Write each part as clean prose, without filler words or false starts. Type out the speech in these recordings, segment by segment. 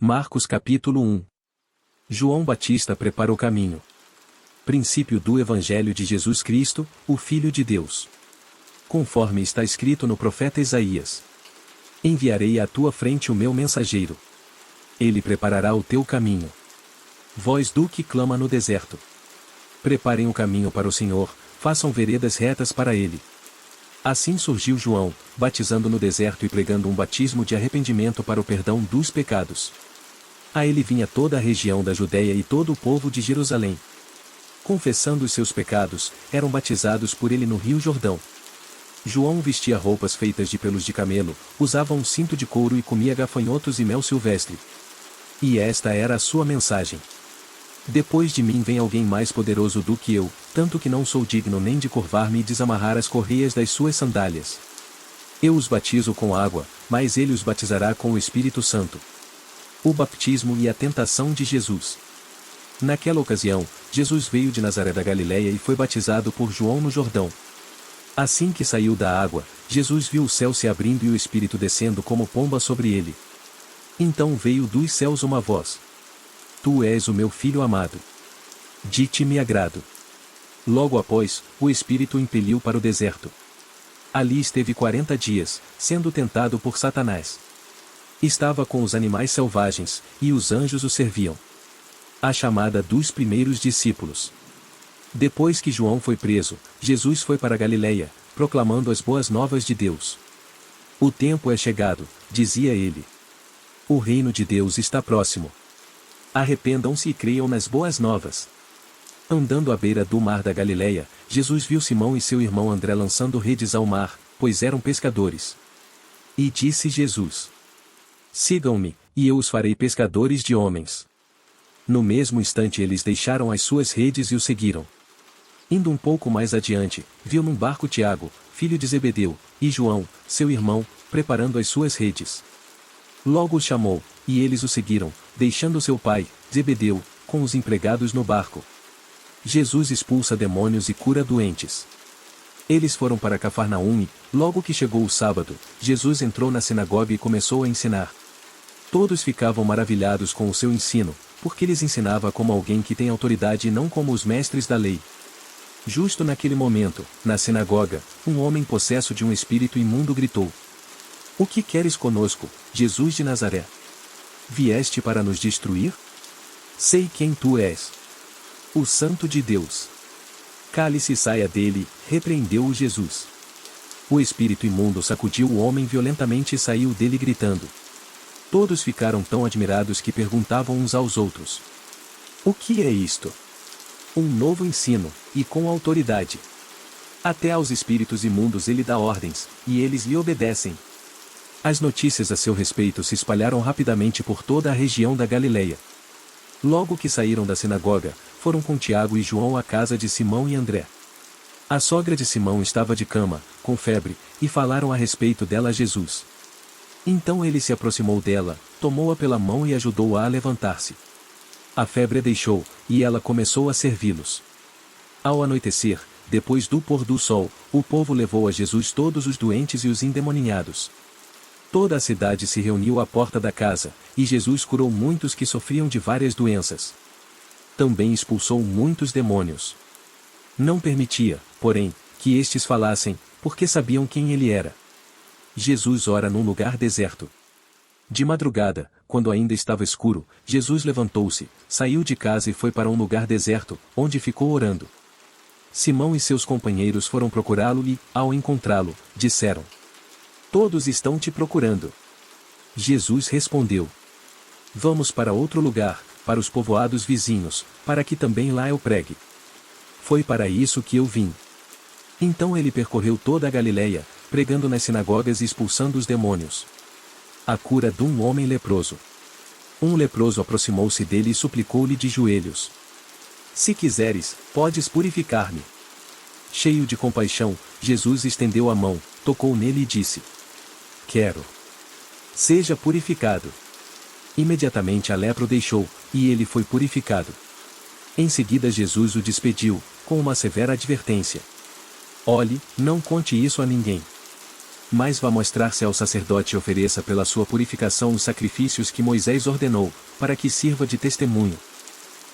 Marcos capítulo 1. João Batista prepara o caminho. Princípio do Evangelho de Jesus Cristo, o Filho de Deus. Conforme está escrito no profeta Isaías: enviarei à tua frente o meu mensageiro. Ele preparará o teu caminho. Voz do que clama no deserto: preparem o caminho para o Senhor, façam veredas retas para ele. Assim surgiu João, batizando no deserto e pregando um batismo de arrependimento para o perdão dos pecados. A ele vinha toda a região da Judéia e todo o povo de Jerusalém. Confessando os seus pecados, eram batizados por ele no rio Jordão. João vestia roupas feitas de pelos de camelo, usava um cinto de couro e comia gafanhotos e mel silvestre. E esta era a sua mensagem: depois de mim vem alguém mais poderoso do que eu, tanto que não sou digno nem de curvar-me e desamarrar as correias das suas sandálias. Eu os batizo com água, mas ele os batizará com o Espírito Santo. O baptismo e a tentação de Jesus. Naquela ocasião, Jesus veio de Nazaré da Galileia e foi batizado por João no Jordão. Assim que saiu da água, Jesus viu o céu se abrindo e o Espírito descendo como pomba sobre ele. Então veio dos céus uma voz: Tu és o meu Filho amado. De ti me agrado. Logo após, o Espírito o impeliu para o deserto. Ali esteve 40 dias, sendo tentado por Satanás. Estava com os animais selvagens, e os anjos o serviam. A chamada dos primeiros discípulos. Depois que João foi preso, Jesus foi para Galileia, proclamando as boas novas de Deus. O tempo é chegado, dizia ele. O reino de Deus está próximo. Arrependam-se e creiam nas boas novas. Andando à beira do mar da Galileia, Jesus viu Simão e seu irmão André lançando redes ao mar, pois eram pescadores. E disse Jesus: sigam-me, e eu os farei pescadores de homens. No mesmo instante eles deixaram as suas redes e o seguiram. Indo um pouco mais adiante, viu num barco Tiago, filho de Zebedeu, e João, seu irmão, preparando as suas redes. Logo os chamou, e eles o seguiram, deixando seu pai, Zebedeu, com os empregados no barco. Jesus expulsa demônios e cura doentes. Eles foram para Cafarnaum e, logo que chegou o sábado, Jesus entrou na sinagoga e começou a ensinar. Todos ficavam maravilhados com o seu ensino, porque lhes ensinava como alguém que tem autoridade e não como os mestres da lei. Justo naquele momento, na sinagoga, um homem possesso de um espírito imundo gritou: O que queres conosco, Jesus de Nazaré? Vieste para nos destruir? Sei quem tu és. O Santo de Deus. Cale-se e saia dele, repreendeu-o Jesus. O espírito imundo sacudiu o homem violentamente e saiu dele gritando. Todos ficaram tão admirados que perguntavam uns aos outros: O que é isto? Um novo ensino, e com autoridade. Até aos espíritos imundos ele dá ordens, e eles lhe obedecem. As notícias a seu respeito se espalharam rapidamente por toda a região da Galileia. Logo que saíram da sinagoga, foram com Tiago e João à casa de Simão e André. A sogra de Simão estava de cama, com febre, e falaram a respeito dela a Jesus. Então ele se aproximou dela, tomou-a pela mão e ajudou-a a levantar-se. A febre a deixou, e ela começou a servi-los. Ao anoitecer, depois do pôr do sol, o povo levou a Jesus todos os doentes e os endemoninhados. Toda a cidade se reuniu à porta da casa, e Jesus curou muitos que sofriam de várias doenças. Também expulsou muitos demônios. Não permitia, porém, que estes falassem, porque sabiam quem ele era. Jesus ora num lugar deserto. De madrugada, quando ainda estava escuro, Jesus levantou-se, saiu de casa e foi para um lugar deserto, onde ficou orando. Simão e seus companheiros foram procurá-lo e, ao encontrá-lo, disseram: Todos estão te procurando. Jesus respondeu: Vamos para outro lugar, para os povoados vizinhos, para que também lá eu pregue. Foi para isso que eu vim. Então ele percorreu toda a Galileia, pregando nas sinagogas e expulsando os demônios. A cura de um homem leproso. Um leproso aproximou-se dele e suplicou-lhe de joelhos: Se quiseres, podes purificar-me. Cheio de compaixão, Jesus estendeu a mão, tocou nele e disse: Quero. Seja purificado. Imediatamente a lepra o deixou, e ele foi purificado. Em seguida Jesus o despediu, com uma severa advertência: Olhe, não conte isso a ninguém. Mas vá mostrar-se ao sacerdote e ofereça pela sua purificação os sacrifícios que Moisés ordenou, para que sirva de testemunho.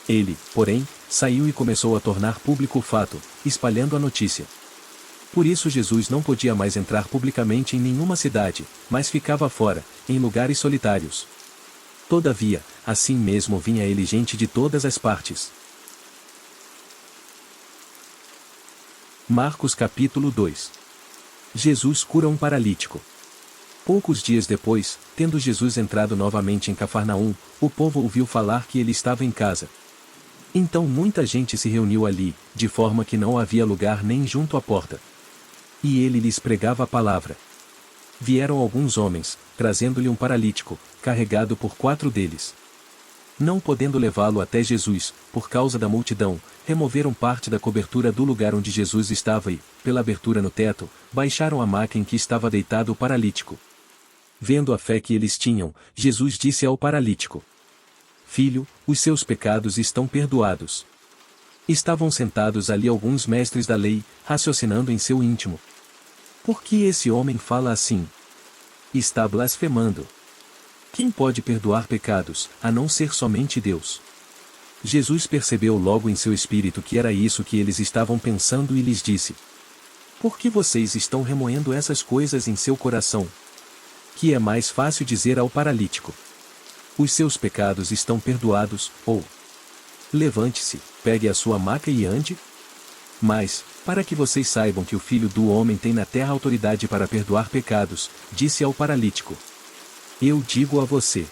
Ele, porém, saiu e começou a tornar público o fato, espalhando a notícia. Por isso Jesus não podia mais entrar publicamente em nenhuma cidade, mas ficava fora, em lugares solitários. Todavia, assim mesmo vinha ele gente de todas as partes. Marcos capítulo 2. Jesus cura um paralítico. Poucos dias depois, tendo Jesus entrado novamente em Cafarnaum, o povo ouviu falar que ele estava em casa. Então muita gente se reuniu ali, de forma que não havia lugar nem junto à porta. E ele lhes pregava a palavra. Vieram alguns homens, trazendo-lhe um paralítico, carregado por 4 deles. Não podendo levá-lo até Jesus, por causa da multidão, removeram parte da cobertura do lugar onde Jesus estava e, pela abertura no teto, baixaram a maca em que estava deitado o paralítico. Vendo a fé que eles tinham, Jesus disse ao paralítico: Filho, os seus pecados estão perdoados. Estavam sentados ali alguns mestres da lei, raciocinando em seu íntimo. Por que esse homem fala assim? Está blasfemando. Quem pode perdoar pecados, a não ser somente Deus? Jesus percebeu logo em seu espírito que era isso que eles estavam pensando e lhes disse: Por que vocês estão remoendo essas coisas em seu coração? Que é mais fácil dizer ao paralítico: Os seus pecados estão perdoados, ou levante-se, pegue a sua maca e ande? Mas, para que vocês saibam que o Filho do Homem tem na terra autoridade para perdoar pecados, disse ao paralítico: Eu digo a você: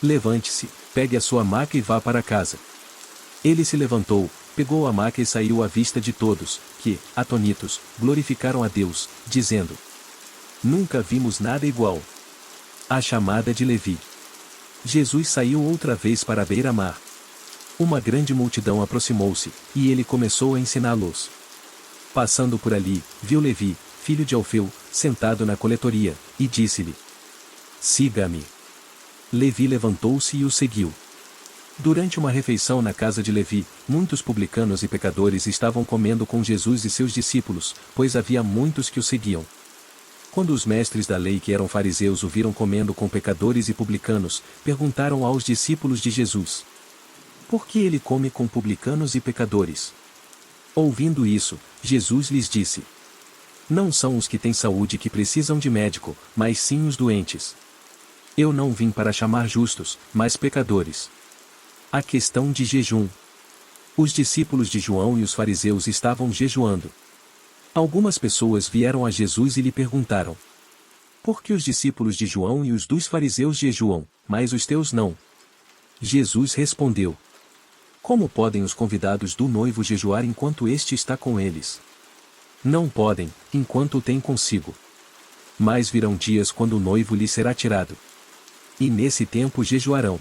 levante-se, pegue a sua maca e vá para casa. Ele se levantou, pegou a maca e saiu à vista de todos, que, atônitos, glorificaram a Deus, dizendo: Nunca vimos nada igual. A chamada de Levi. Jesus saiu outra vez para a beira-mar. Uma grande multidão aproximou-se, e ele começou a ensiná-los. Passando por ali, viu Levi, filho de Alfeu, sentado na coletoria, e disse-lhe: Siga-me. Levi levantou-se e o seguiu. Durante uma refeição na casa de Levi, muitos publicanos e pecadores estavam comendo com Jesus e seus discípulos, pois havia muitos que o seguiam. Quando os mestres da lei que eram fariseus o viram comendo com pecadores e publicanos, perguntaram aos discípulos de Jesus: Por que ele come com publicanos e pecadores? Ouvindo isso, Jesus lhes disse: Não são os que têm saúde que precisam de médico, mas sim os doentes. Eu não vim para chamar justos, mas pecadores. A questão de jejum. Os discípulos de João e os fariseus estavam jejuando. Algumas pessoas vieram a Jesus e lhe perguntaram: Por que os discípulos de João e os dos fariseus jejuam, mas os teus não? Jesus respondeu: Como podem os convidados do noivo jejuar enquanto este está com eles? Não podem, enquanto o tem consigo. Mas virão dias quando o noivo lhe será tirado. E nesse tempo jejuarão.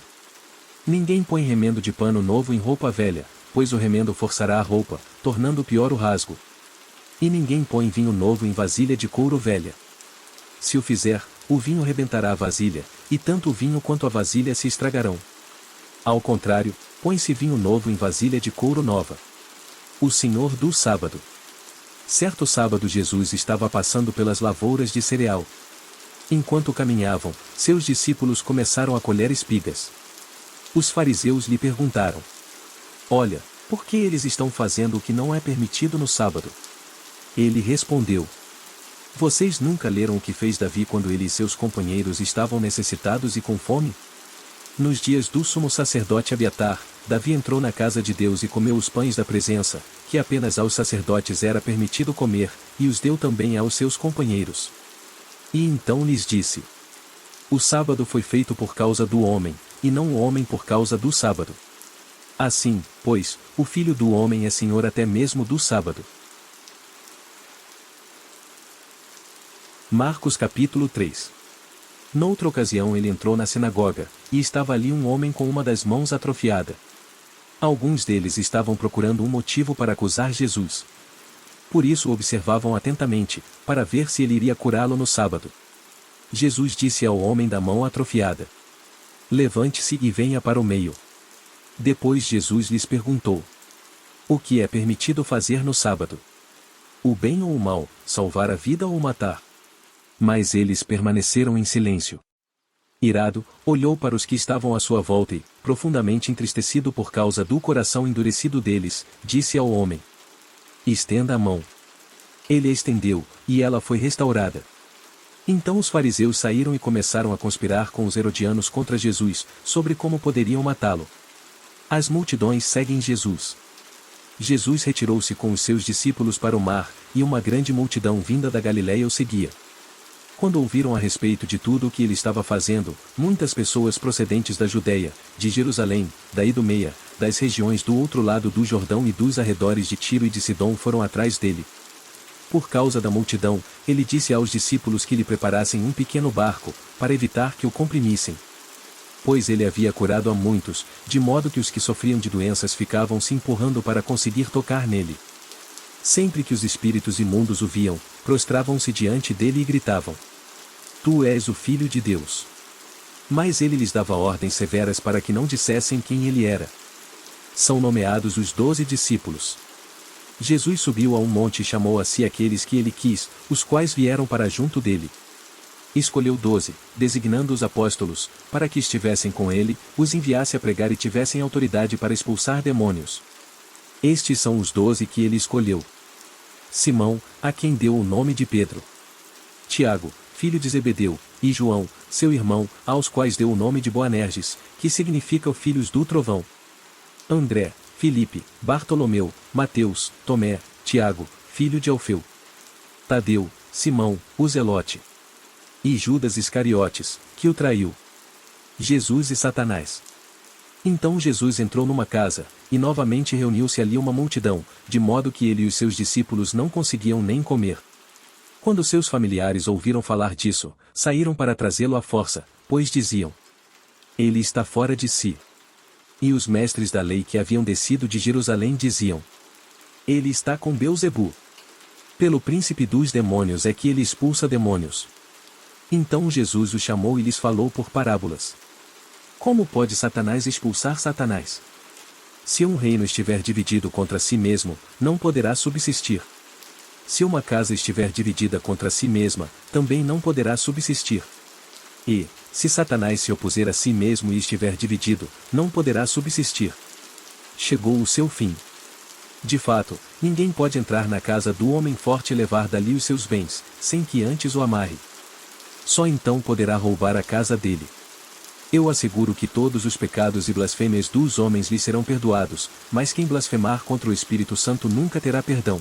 Ninguém põe remendo de pano novo em roupa velha, pois o remendo forçará a roupa, tornando pior o rasgo. E ninguém põe vinho novo em vasilha de couro velha. Se o fizer, o vinho rebentará a vasilha, e tanto o vinho quanto a vasilha se estragarão. Ao contrário, põe-se vinho novo em vasilha de couro nova. O Senhor do Sábado. Certo sábado Jesus estava passando pelas lavouras de cereal. Enquanto caminhavam, seus discípulos começaram a colher espigas. Os fariseus lhe perguntaram: Olha, por que eles estão fazendo o que não é permitido no sábado? Ele respondeu: Vocês nunca leram o que fez Davi quando ele e seus companheiros estavam necessitados e com fome? Nos dias do sumo sacerdote Abiatar, Davi entrou na casa de Deus e comeu os pães da presença, que apenas aos sacerdotes era permitido comer, e os deu também aos seus companheiros. E então lhes disse: O sábado foi feito por causa do homem, e não o homem por causa do sábado. Assim, pois, o Filho do Homem é Senhor até mesmo do sábado. Marcos capítulo 3. Noutra ocasião ele entrou na sinagoga, e estava ali um homem com uma das mãos atrofiada. Alguns deles estavam procurando um motivo para acusar Jesus. Por isso o observavam atentamente, para ver se ele iria curá-lo no sábado. Jesus disse ao homem da mão atrofiada: Levante-se e venha para o meio. Depois Jesus lhes perguntou: O que é permitido fazer no sábado? O bem ou o mal, salvar a vida ou matar? Mas eles permaneceram em silêncio. Irado, olhou para os que estavam à sua volta e, profundamente entristecido por causa do coração endurecido deles, disse ao homem: estenda a mão. Ele a estendeu, e ela foi restaurada. Então os fariseus saíram e começaram a conspirar com os herodianos contra Jesus, sobre como poderiam matá-lo. As multidões seguem Jesus. Jesus retirou-se com os seus discípulos para o mar, e uma grande multidão vinda da Galiléia o seguia. Quando ouviram a respeito de tudo o que ele estava fazendo, muitas pessoas procedentes da Judéia, de Jerusalém, da Idumeia, das regiões do outro lado do Jordão e dos arredores de Tiro e de Sidom foram atrás dele. Por causa da multidão, ele disse aos discípulos que lhe preparassem um pequeno barco, para evitar que o comprimissem. Pois ele havia curado a muitos, de modo que os que sofriam de doenças ficavam se empurrando para conseguir tocar nele. Sempre que os espíritos imundos o viam, prostravam-se diante dele e gritavam: Tu és o Filho de Deus. Mas ele lhes dava ordens severas para que não dissessem quem ele era. São nomeados os 12 discípulos. Jesus subiu a um monte e chamou a si aqueles que ele quis, os quais vieram para junto dele. Escolheu 12, designando os apóstolos, para que estivessem com ele, os enviasse a pregar e tivessem autoridade para expulsar demônios. Estes são os 12 que ele escolheu: Simão, a quem deu o nome de Pedro; Tiago, filho de Zebedeu, e João, seu irmão, aos quais deu o nome de Boanerges, que significa os filhos do trovão; André, Filipe, Bartolomeu, Mateus, Tomé, Tiago, filho de Alfeu, Tadeu, Simão, o Zelote, e Judas Iscariotes, que o traiu. Jesus e Satanás. Então Jesus entrou numa casa, e novamente reuniu-se ali uma multidão, de modo que ele e os seus discípulos não conseguiam nem comer. Quando seus familiares ouviram falar disso, saíram para trazê-lo à força, pois diziam: ele está fora de si. E os mestres da lei que haviam descido de Jerusalém diziam: ele está com Beelzebu. Pelo príncipe dos demônios é que ele expulsa demônios. Então Jesus os chamou e lhes falou por parábolas: como pode Satanás expulsar Satanás? Se um reino estiver dividido contra si mesmo, não poderá subsistir. Se uma casa estiver dividida contra si mesma, também não poderá subsistir. E, se Satanás se opuser a si mesmo e estiver dividido, não poderá subsistir. Chegou o seu fim. De fato, ninguém pode entrar na casa do homem forte e levar dali os seus bens, sem que antes o amarre. Só então poderá roubar a casa dele. Eu asseguro que todos os pecados e blasfêmias dos homens lhe serão perdoados, mas quem blasfemar contra o Espírito Santo nunca terá perdão.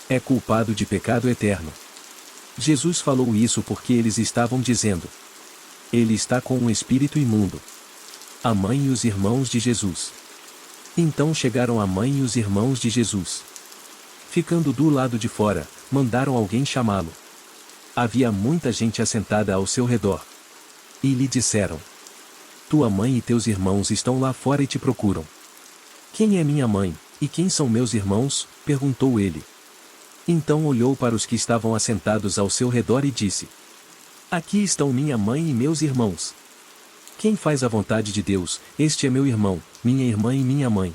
É culpado de pecado eterno. Jesus falou isso porque eles estavam dizendo: ele está com um espírito imundo. A mãe e os irmãos de Jesus. Então chegaram a mãe e os irmãos de Jesus. Ficando do lado de fora, mandaram alguém chamá-lo. Havia muita gente assentada ao seu redor. E lhe disseram: tua mãe e teus irmãos estão lá fora e te procuram. Quem é minha mãe, e quem são meus irmãos? Perguntou ele. Então olhou para os que estavam assentados ao seu redor e disse: aqui estão minha mãe e meus irmãos. Quem faz a vontade de Deus, este é meu irmão, minha irmã e minha mãe.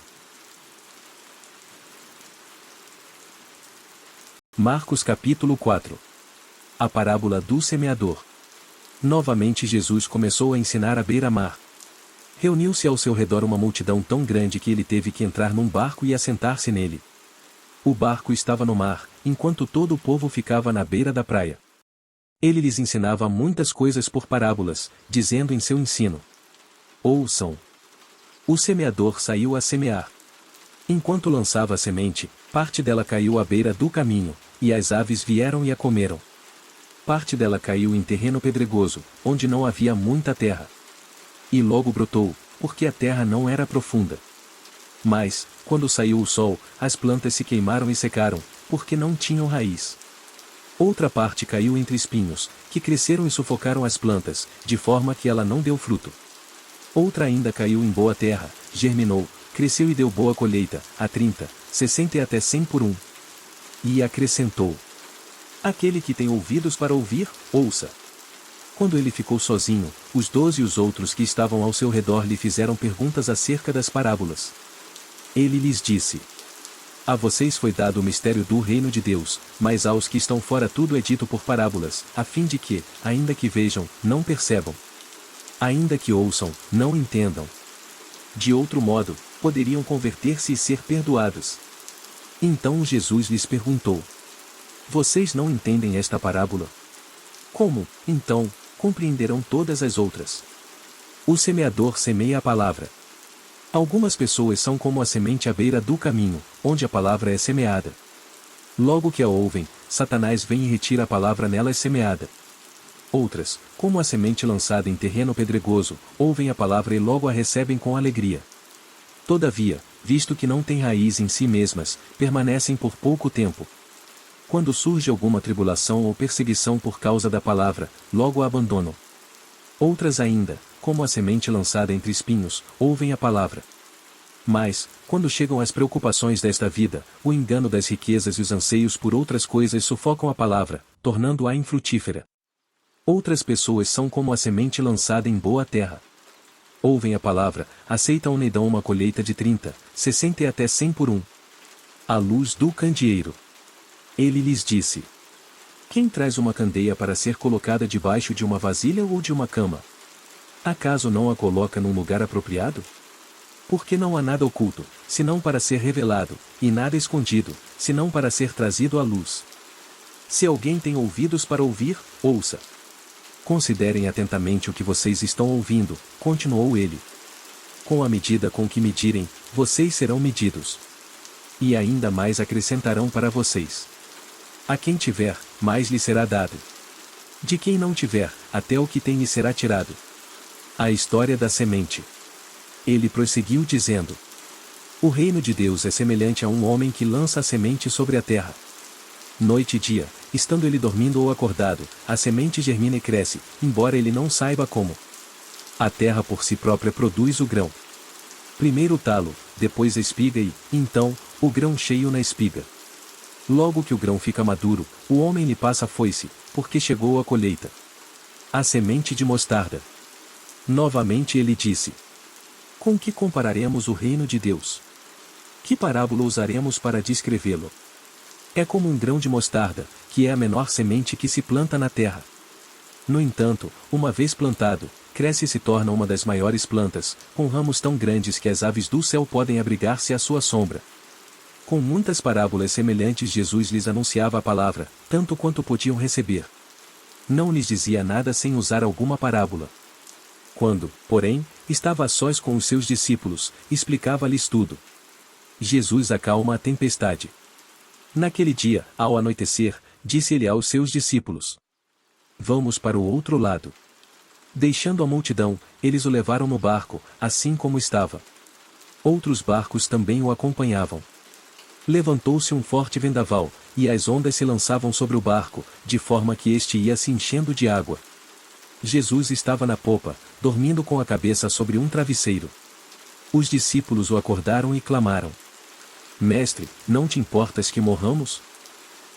Marcos capítulo 4. A parábola do semeador. Novamente Jesus começou a ensinar à beira-mar. Reuniu-se ao seu redor uma multidão tão grande que ele teve que entrar num barco e assentar-se nele. O barco estava no mar, enquanto todo o povo ficava na beira da praia. Ele lhes ensinava muitas coisas por parábolas, dizendo em seu ensino: ouçam. O semeador saiu a semear. Enquanto lançava a semente, parte dela caiu à beira do caminho, e as aves vieram e a comeram. Parte dela caiu em terreno pedregoso, onde não havia muita terra. E logo brotou, porque a terra não era profunda. Mas, quando saiu o sol, as plantas se queimaram e secaram, porque não tinham raiz. Outra parte caiu entre espinhos, que cresceram e sufocaram as plantas, de forma que ela não deu fruto. Outra ainda caiu em boa terra, germinou, cresceu e deu boa colheita, a 30, 60 e até 100 por um. E acrescentou: aquele que tem ouvidos para ouvir, ouça. Quando ele ficou sozinho, os 12 e os outros que estavam ao seu redor lhe fizeram perguntas acerca das parábolas. Ele lhes disse: A vocês foi dado o mistério do reino de Deus, mas aos que estão fora tudo é dito por parábolas, a fim de que, ainda que vejam, não percebam. Ainda que ouçam, não entendam. De outro modo, poderiam converter-se e ser perdoados. Então Jesus lhes perguntou: vocês não entendem esta parábola? Como, então, compreenderão todas as outras? O semeador semeia a palavra. Algumas pessoas são como a semente à beira do caminho, onde a palavra é semeada. Logo que a ouvem, Satanás vem e retira a palavra nelas semeada. Outras, como a semente lançada em terreno pedregoso, ouvem a palavra e logo a recebem com alegria. Todavia, visto que não têm raiz em si mesmas, permanecem por pouco tempo. Quando surge alguma tribulação ou perseguição por causa da palavra, logo a abandonam. Outras ainda, como a semente lançada entre espinhos, ouvem a palavra. Mas, quando chegam as preocupações desta vida, o engano das riquezas e os anseios por outras coisas sufocam a palavra, tornando-a infrutífera. Outras pessoas são como a semente lançada em boa terra. Ouvem a palavra, aceitam-na e dão uma colheita de 30, 60 e até 100 por um. À luz do candeeiro. Ele lhes disse: quem traz uma candeia para ser colocada debaixo de uma vasilha ou de uma cama? Acaso não a coloca num lugar apropriado? Porque não há nada oculto, senão para ser revelado, e nada escondido, senão para ser trazido à luz. Se alguém tem ouvidos para ouvir, ouça. Considerem atentamente o que vocês estão ouvindo, continuou ele. Com a medida com que medirem, vocês serão medidos. E ainda mais acrescentarão para vocês. A quem tiver, mais lhe será dado. De quem não tiver, até o que tem lhe será tirado. A história da semente. Ele prosseguiu dizendo: o reino de Deus é semelhante a um homem que lança a semente sobre a terra. Noite e dia, estando ele dormindo ou acordado, a semente germina e cresce, embora ele não saiba como. A terra por si própria produz o grão. Primeiro o talo, depois a espiga e, então, o grão cheio na espiga. Logo que o grão fica maduro, o homem lhe passa a foice, porque chegou a colheita. A semente de mostarda. Novamente ele disse: com que compararemos o reino de Deus? Que parábola usaremos para descrevê-lo? É como um grão de mostarda, que é a menor semente que se planta na terra. No entanto, uma vez plantado, cresce e se torna uma das maiores plantas, com ramos tão grandes que as aves do céu podem abrigar-se à sua sombra. Com muitas parábolas semelhantes Jesus lhes anunciava a palavra, tanto quanto podiam receber. Não lhes dizia nada sem usar alguma parábola. Quando, porém, estava a sós com os seus discípulos, explicava-lhes tudo. Jesus acalma a tempestade. Naquele dia, ao anoitecer, disse ele aos seus discípulos: vamos para o outro lado. Deixando a multidão, eles o levaram no barco, assim como estava. Outros barcos também o acompanhavam. Levantou-se um forte vendaval, e as ondas se lançavam sobre o barco, de forma que este ia se enchendo de água. Jesus estava na popa, dormindo com a cabeça sobre um travesseiro. Os discípulos o acordaram e clamaram: mestre, não te importas que morramos?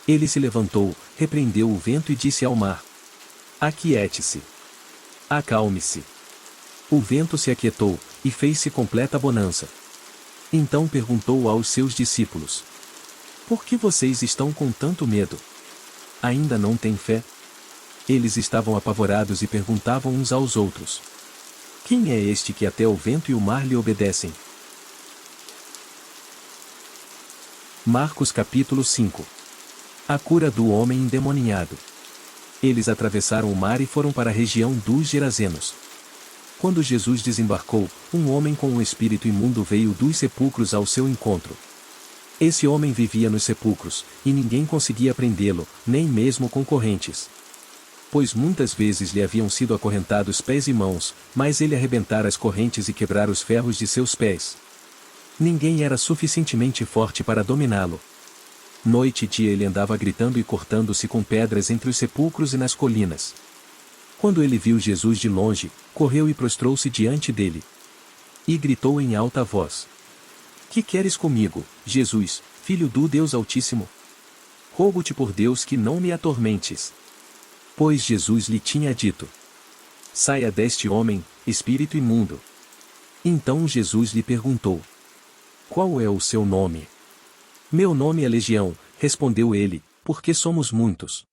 Ele se levantou, repreendeu o vento e disse ao mar: aquiete-se. Acalme-se. O vento se aquietou, e fez-se completa bonança. Então perguntou aos seus discípulos: por que vocês estão com tanto medo? Ainda não têm fé? Eles estavam apavorados e perguntavam uns aos outros: quem é este que até o vento e o mar lhe obedecem? Marcos capítulo 5. A cura do homem endemoninhado. Eles atravessaram o mar e foram para a região dos Gerazenos. Quando Jesus desembarcou, um homem com um espírito imundo veio dos sepulcros ao seu encontro. Esse homem vivia nos sepulcros, e ninguém conseguia prendê-lo, nem mesmo com correntes. Pois muitas vezes lhe haviam sido acorrentados pés e mãos, mas ele arrebentara as correntes e quebrara os ferros de seus pés. Ninguém era suficientemente forte para dominá-lo. Noite e dia ele andava gritando e cortando-se com pedras entre os sepulcros e nas colinas. Quando ele viu Jesus de longe, correu e prostrou-se diante dele. E gritou em alta voz: que queres comigo, Jesus, Filho do Deus Altíssimo? Rogo-te por Deus que não me atormentes. Pois Jesus lhe tinha dito: saia deste homem, espírito imundo. Então Jesus lhe perguntou: qual é o seu nome? Meu nome é Legião, respondeu ele, porque somos muitos.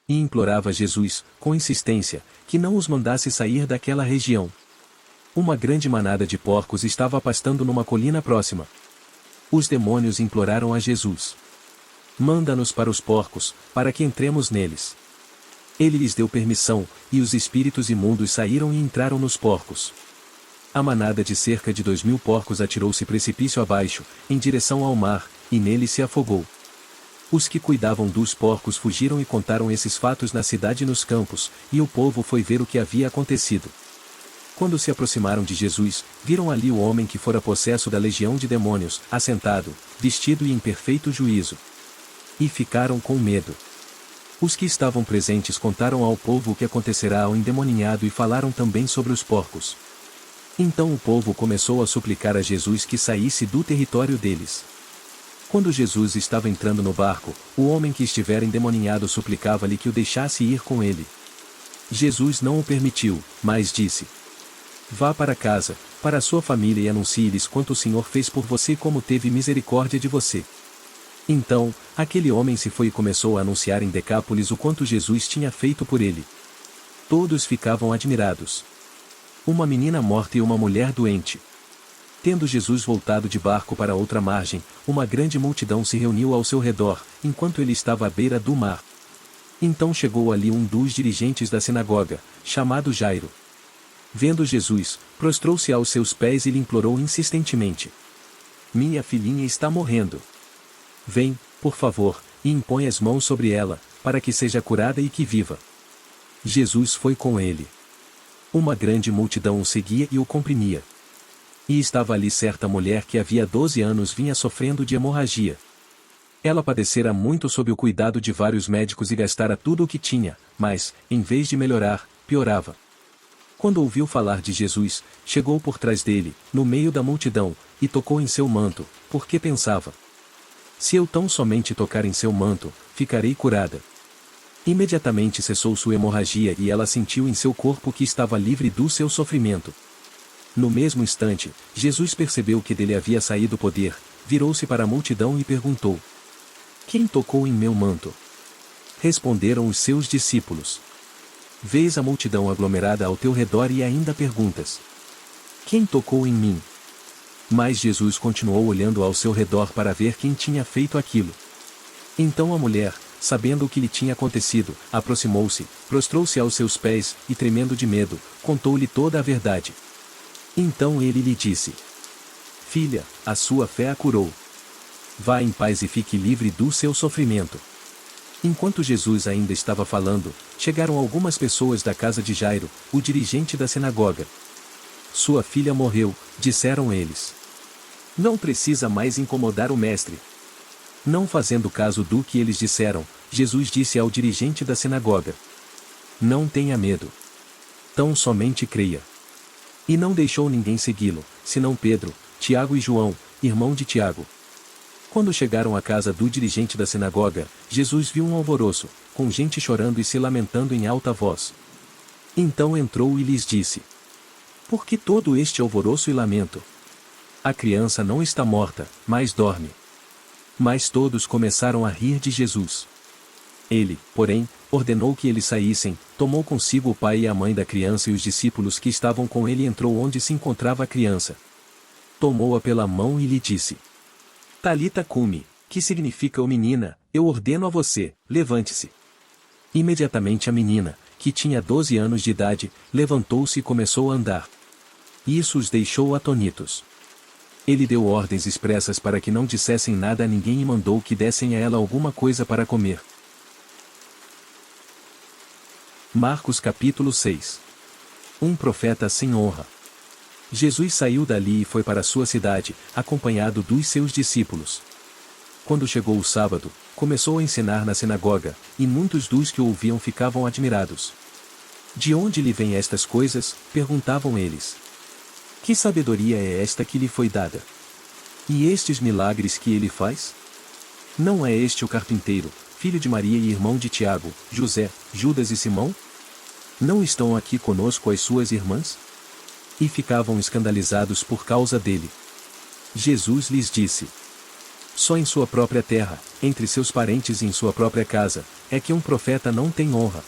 E implorava Jesus, com insistência, que não os mandasse sair daquela região. Uma grande manada de porcos estava pastando numa colina próxima. Os demônios imploraram a Jesus: manda-nos para os porcos, para que entremos neles. Ele lhes deu permissão, e os espíritos imundos saíram e entraram nos porcos. A manada de cerca de 2.000 porcos atirou-se precipício abaixo, em direção ao mar, e nele se afogou. Os que cuidavam dos porcos fugiram e contaram esses fatos na cidade e nos campos, e o povo foi ver o que havia acontecido. Quando se aproximaram de Jesus, viram ali o homem que fora possesso da legião de demônios, assentado, vestido e em perfeito juízo. E ficaram com medo. Os que estavam presentes contaram ao povo o que acontecerá ao endemoninhado e falaram também sobre os porcos. Então o povo começou a suplicar a Jesus que saísse do território deles. Quando Jesus estava entrando no barco, o homem que estivera endemoninhado suplicava-lhe que o deixasse ir com ele. Jesus não o permitiu, mas disse: vá para casa, para a sua família e anuncie-lhes quanto o Senhor fez por você e como teve misericórdia de você. Então, aquele homem se foi e começou a anunciar em Decápolis o quanto Jesus tinha feito por ele. Todos ficavam admirados. Uma menina morta e uma mulher doente. Tendo Jesus voltado de barco para outra margem, uma grande multidão se reuniu ao seu redor, enquanto ele estava à beira do mar. Então chegou ali um dos dirigentes da sinagoga, chamado Jairo. Vendo Jesus, prostrou-se aos seus pés e lhe implorou insistentemente: minha filhinha está morrendo. Vem, por favor, e impõe as mãos sobre ela, para que seja curada e que viva. Jesus foi com ele. Uma grande multidão o seguia e o comprimia. E estava ali certa mulher que havia 12 anos vinha sofrendo de hemorragia. Ela padecera muito sob o cuidado de vários médicos e gastara tudo o que tinha, mas, em vez de melhorar, piorava. Quando ouviu falar de Jesus, chegou por trás dele, no meio da multidão, e tocou em seu manto, porque pensava: se eu tão somente tocar em seu manto, ficarei curada. Imediatamente cessou sua hemorragia e ela sentiu em seu corpo que estava livre do seu sofrimento. No mesmo instante, Jesus percebeu que dele havia saído o poder, virou-se para a multidão e perguntou: quem tocou em meu manto? Responderam os seus discípulos: vês a multidão aglomerada ao teu redor e ainda perguntas: quem tocou em mim? Mas Jesus continuou olhando ao seu redor para ver quem tinha feito aquilo. Então a mulher, sabendo o que lhe tinha acontecido, aproximou-se, prostrou-se aos seus pés, e tremendo de medo, contou-lhe toda a verdade. Então ele lhe disse: filha, a sua fé a curou. Vá em paz e fique livre do seu sofrimento. Enquanto Jesus ainda estava falando, chegaram algumas pessoas da casa de Jairo, o dirigente da sinagoga. Sua filha morreu, disseram eles. Não precisa mais incomodar o mestre. Não fazendo caso do que eles disseram, Jesus disse ao dirigente da sinagoga: não tenha medo. Tão somente creia. E não deixou ninguém segui-lo, senão Pedro, Tiago e João, irmão de Tiago. Quando chegaram à casa do dirigente da sinagoga, Jesus viu um alvoroço, com gente chorando e se lamentando em alta voz. Então entrou e lhes disse: por que todo este alvoroço e lamento? A criança não está morta, mas dorme. Mas todos começaram a rir de Jesus. Ele, porém, ordenou que eles saíssem, tomou consigo o pai e a mãe da criança e os discípulos que estavam com ele e entrou onde se encontrava a criança. Tomou-a pela mão e lhe disse: Talita cumi, que significa: ô menina, eu ordeno a você, levante-se. Imediatamente a menina, que tinha 12 anos de idade, levantou-se e começou a andar. Isso os deixou atonitos. Ele deu ordens expressas para que não dissessem nada a ninguém e mandou que dessem a ela alguma coisa para comer. Marcos capítulo 6. Um profeta sem honra. Jesus saiu dali e foi para sua cidade, acompanhado dos seus discípulos. Quando chegou o sábado, começou a ensinar na sinagoga, e muitos dos que o ouviam ficavam admirados. De onde lhe vêm estas coisas? Perguntavam eles. Que sabedoria é esta que lhe foi dada? E estes milagres que ele faz? Não é este o carpinteiro, filho de Maria e irmão de Tiago, José, Judas e Simão? Não estão aqui conosco as suas irmãs? E ficavam escandalizados por causa dele. Jesus lhes disse: Só em sua própria terra, entre seus parentes e em sua própria casa, é que um profeta não tem honra.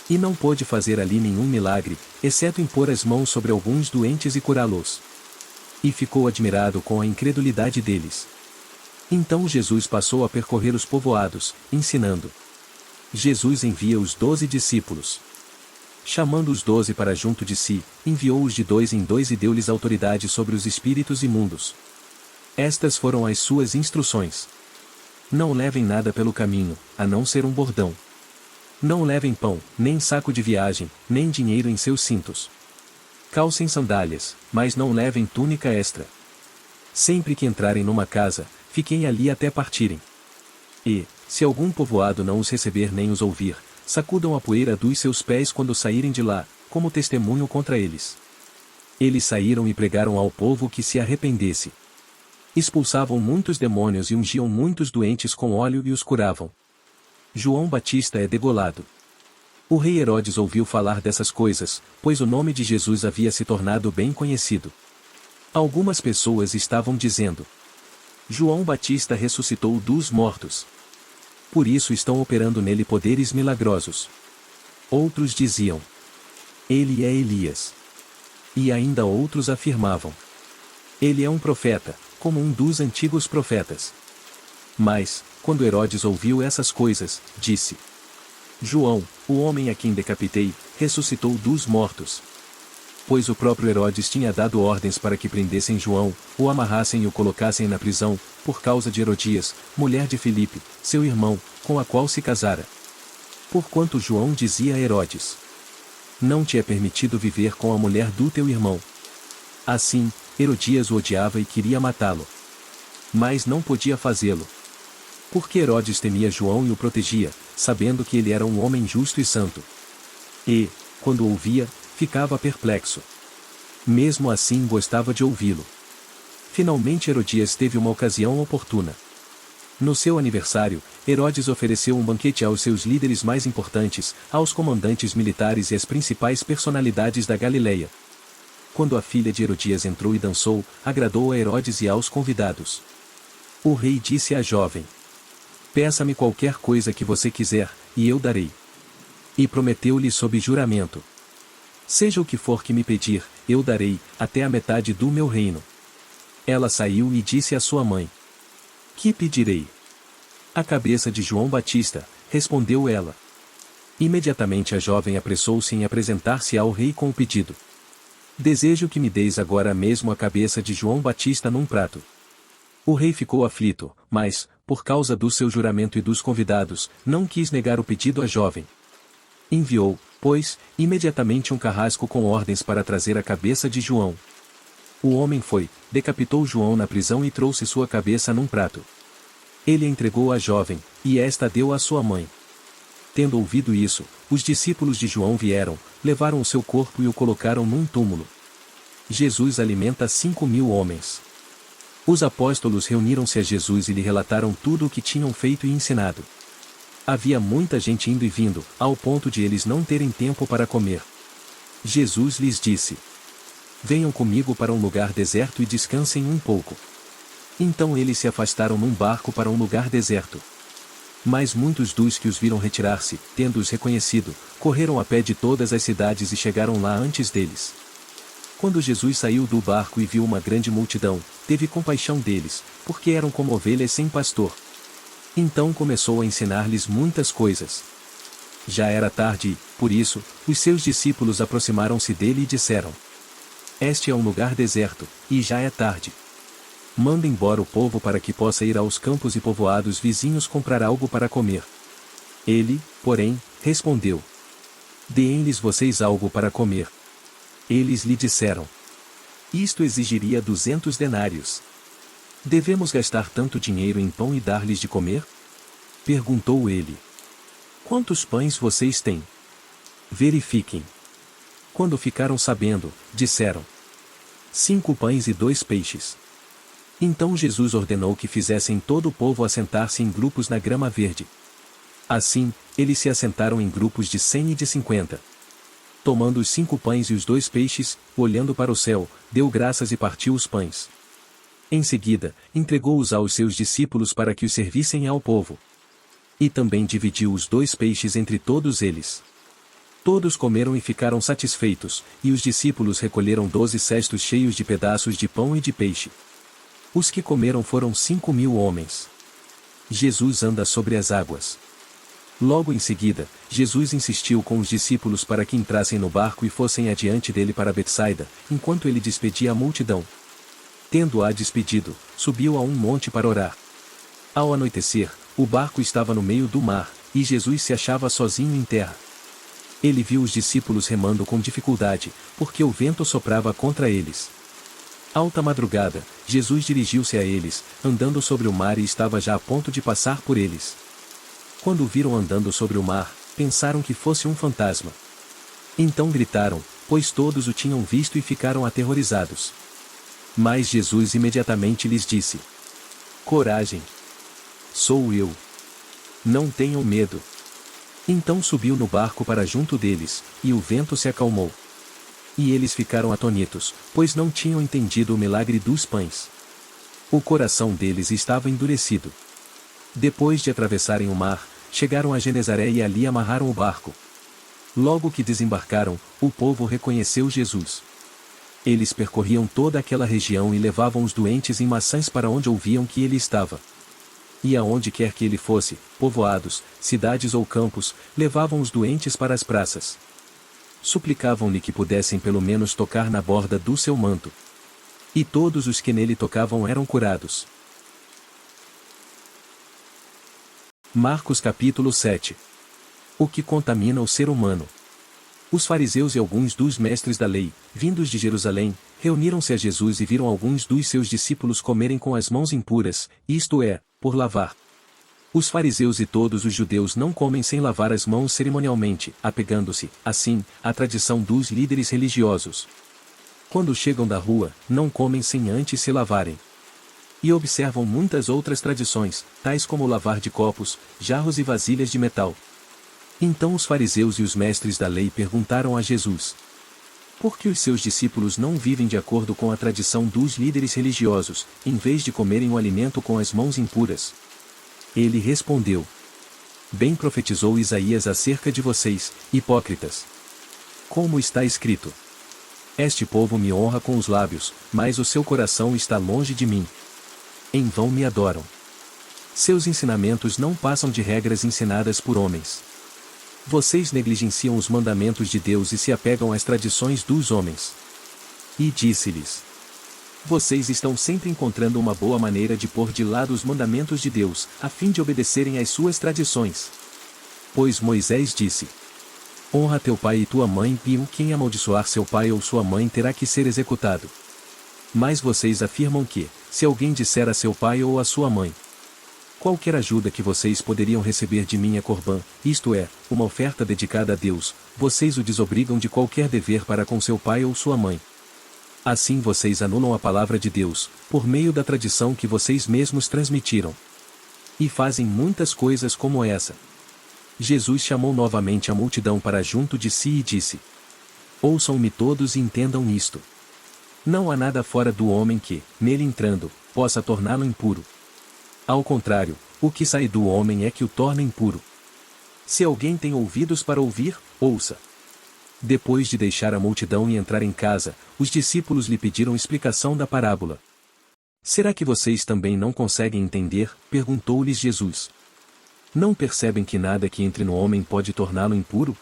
E não pôde fazer ali nenhum milagre, exceto impor as mãos sobre alguns doentes e curá-los. E ficou admirado com a incredulidade deles. Então Jesus passou a percorrer os povoados, ensinando. Jesus envia os 12 discípulos. Chamando os 12 para junto de si, enviou-os de 2 em 2 e deu-lhes autoridade sobre os espíritos imundos. Estas foram as suas instruções. Não levem nada pelo caminho, a não ser um bordão. Não levem pão, nem saco de viagem, nem dinheiro em seus cintos. Calcem sandálias, mas não levem túnica extra. Sempre que entrarem numa casa, fiquem ali até partirem. E, se algum povoado não os receber nem os ouvir, sacudam a poeira dos seus pés quando saírem de lá, como testemunho contra eles. Eles saíram e pregaram ao povo que se arrependesse. Expulsavam muitos demônios e ungiam muitos doentes com óleo e os curavam. João Batista é degolado. O rei Herodes ouviu falar dessas coisas, pois o nome de Jesus havia se tornado bem conhecido. Algumas pessoas estavam dizendo: João Batista ressuscitou dos mortos. Por isso estão operando nele poderes milagrosos. Outros diziam: ele é Elias. E ainda outros afirmavam: ele é um profeta, como um dos antigos profetas. Mas, quando Herodes ouviu essas coisas, disse: João, o homem a quem decapitei, ressuscitou dos mortos. Pois o próprio Herodes tinha dado ordens para que prendessem João, o amarrassem e o colocassem na prisão, por causa de Herodias, mulher de Filipe, seu irmão, com a qual se casara. Porquanto João dizia a Herodes: não te é permitido viver com a mulher do teu irmão. Assim, Herodias o odiava e queria matá-lo. Mas não podia fazê-lo. Porque Herodes temia João e o protegia, sabendo que ele era um homem justo e santo. E, quando o ouvia, ficava perplexo. Mesmo assim gostava de ouvi-lo. Finalmente Herodias teve uma ocasião oportuna. No seu aniversário, Herodes ofereceu um banquete aos seus líderes mais importantes, aos comandantes militares e às principais personalidades da Galileia. Quando a filha de Herodias entrou e dançou, agradou a Herodes e aos convidados. O rei disse à jovem: peça-me qualquer coisa que você quiser, e eu darei. E prometeu-lhe sob juramento: seja o que for que me pedir, eu darei, até a metade do meu reino. Ela saiu e disse à sua mãe: que pedirei? A cabeça de João Batista, respondeu ela. Imediatamente a jovem apressou-se em apresentar-se ao rei com o pedido: desejo que me deis agora mesmo a cabeça de João Batista num prato. O rei ficou aflito, mas, por causa do seu juramento e dos convidados, não quis negar o pedido à jovem. Enviou, pois, imediatamente um carrasco com ordens para trazer a cabeça de João. O homem foi, decapitou João na prisão e trouxe sua cabeça num prato. Ele a entregou à jovem, e esta deu à sua mãe. Tendo ouvido isso, os discípulos de João vieram, levaram o seu corpo e o colocaram num túmulo. Jesus alimenta 5.000 homens. Os apóstolos reuniram-se a Jesus e lhe relataram tudo o que tinham feito e ensinado. Havia muita gente indo e vindo, ao ponto de eles não terem tempo para comer. Jesus lhes disse: venham comigo para um lugar deserto e descansem um pouco. Então eles se afastaram num barco para um lugar deserto. Mas muitos dos que os viram retirar-se, tendo-os reconhecido, correram a pé de todas as cidades e chegaram lá antes deles. Quando Jesus saiu do barco e viu uma grande multidão, teve compaixão deles, porque eram como ovelhas sem pastor. Então começou a ensinar-lhes muitas coisas. Já era tarde e, por isso, os seus discípulos aproximaram-se dele e disseram: este é um lugar deserto, e já é tarde. Manda embora o povo para que possa ir aos campos e povoados vizinhos comprar algo para comer. Ele, porém, respondeu: deem-lhes vocês algo para comer. Eles lhe disseram: isto exigiria 200 denários. Devemos gastar tanto dinheiro em pão e dar-lhes de comer? Perguntou ele: quantos pães vocês têm? Verifiquem. Quando ficaram sabendo, disseram: 5 pães e 2 peixes. Então Jesus ordenou que fizessem todo o povo assentar-se em grupos na grama verde. Assim, eles se assentaram em grupos de 100 e de 50. Tomando os 5 pães e os 2 peixes, olhando para o céu, deu graças e partiu os pães. Em seguida, entregou-os aos seus discípulos para que os servissem ao povo. E também dividiu os 2 peixes entre todos eles. Todos comeram e ficaram satisfeitos, e os discípulos recolheram 12 cestos cheios de pedaços de pão e de peixe. Os que comeram foram 5.000 homens. Jesus anda sobre as águas. Logo em seguida, Jesus insistiu com os discípulos para que entrassem no barco e fossem adiante dele para Betsaida, enquanto ele despedia a multidão. Tendo-a despedido, subiu a um monte para orar. Ao anoitecer, o barco estava no meio do mar, e Jesus se achava sozinho em terra. Ele viu os discípulos remando com dificuldade, porque o vento soprava contra eles. Alta madrugada, Jesus dirigiu-se a eles, andando sobre o mar e estava já a ponto de passar por eles. Quando o viram andando sobre o mar, pensaram que fosse um fantasma. Então gritaram, pois todos o tinham visto e ficaram aterrorizados. Mas Jesus imediatamente lhes disse: Coragem! Sou eu. Não tenham medo. Então subiu no barco para junto deles, e o vento se acalmou. E eles ficaram atônitos, pois não tinham entendido o milagre dos pães. O coração deles estava endurecido. Depois de atravessarem o mar, chegaram a Genezaré e ali amarraram o barco. Logo que desembarcaram, o povo reconheceu Jesus. Eles percorriam toda aquela região e levavam os doentes em maçãs para onde ouviam que ele estava. E aonde quer que ele fosse, povoados, cidades ou campos, levavam os doentes para as praças. Suplicavam-lhe que pudessem pelo menos tocar na borda do seu manto. E todos os que nele tocavam eram curados. Marcos capítulo 7. O que contamina o ser humano. Os fariseus e alguns dos mestres da lei, vindos de Jerusalém, reuniram-se a Jesus e viram alguns dos seus discípulos comerem com as mãos impuras, isto é, por lavar. Os fariseus e todos os judeus não comem sem lavar as mãos cerimonialmente, apegando-se, assim, à tradição dos líderes religiosos. Quando chegam da rua, não comem sem antes se lavarem. E observam muitas outras tradições, tais como o lavar de copos, jarros e vasilhas de metal. Então os fariseus e os mestres da lei perguntaram a Jesus: por que os seus discípulos não vivem de acordo com a tradição dos líderes religiosos, em vez de comerem o alimento com as mãos impuras? Ele respondeu: bem profetizou Isaías acerca de vocês, hipócritas. Como está escrito: este povo me honra com os lábios, mas o seu coração está longe de mim. Em vão me adoram. Seus ensinamentos não passam de regras ensinadas por homens. Vocês negligenciam os mandamentos de Deus e se apegam às tradições dos homens. E disse-lhes: vocês estão sempre encontrando uma boa maneira de pôr de lado os mandamentos de Deus, a fim de obedecerem às suas tradições. Pois Moisés disse: honra teu pai e tua mãe, e quem amaldiçoar seu pai ou sua mãe terá que ser executado. Mas vocês afirmam que, se alguém disser a seu pai ou a sua mãe: qualquer ajuda que vocês poderiam receber de mim é corbã, isto é, uma oferta dedicada a Deus, vocês o desobrigam de qualquer dever para com seu pai ou sua mãe. Assim vocês anulam a palavra de Deus, por meio da tradição que vocês mesmos transmitiram. E fazem muitas coisas como essa. Jesus chamou novamente a multidão para junto de si e disse: ouçam-me todos e entendam isto. Não há nada fora do homem que, nele entrando, possa torná-lo impuro. Ao contrário, o que sai do homem é que o torna impuro. Se alguém tem ouvidos para ouvir, ouça. Depois de deixar a multidão e entrar em casa, os discípulos lhe pediram explicação da parábola. Será que vocês também não conseguem entender? Perguntou-lhes Jesus. Não percebem que nada que entre no homem pode torná-lo impuro?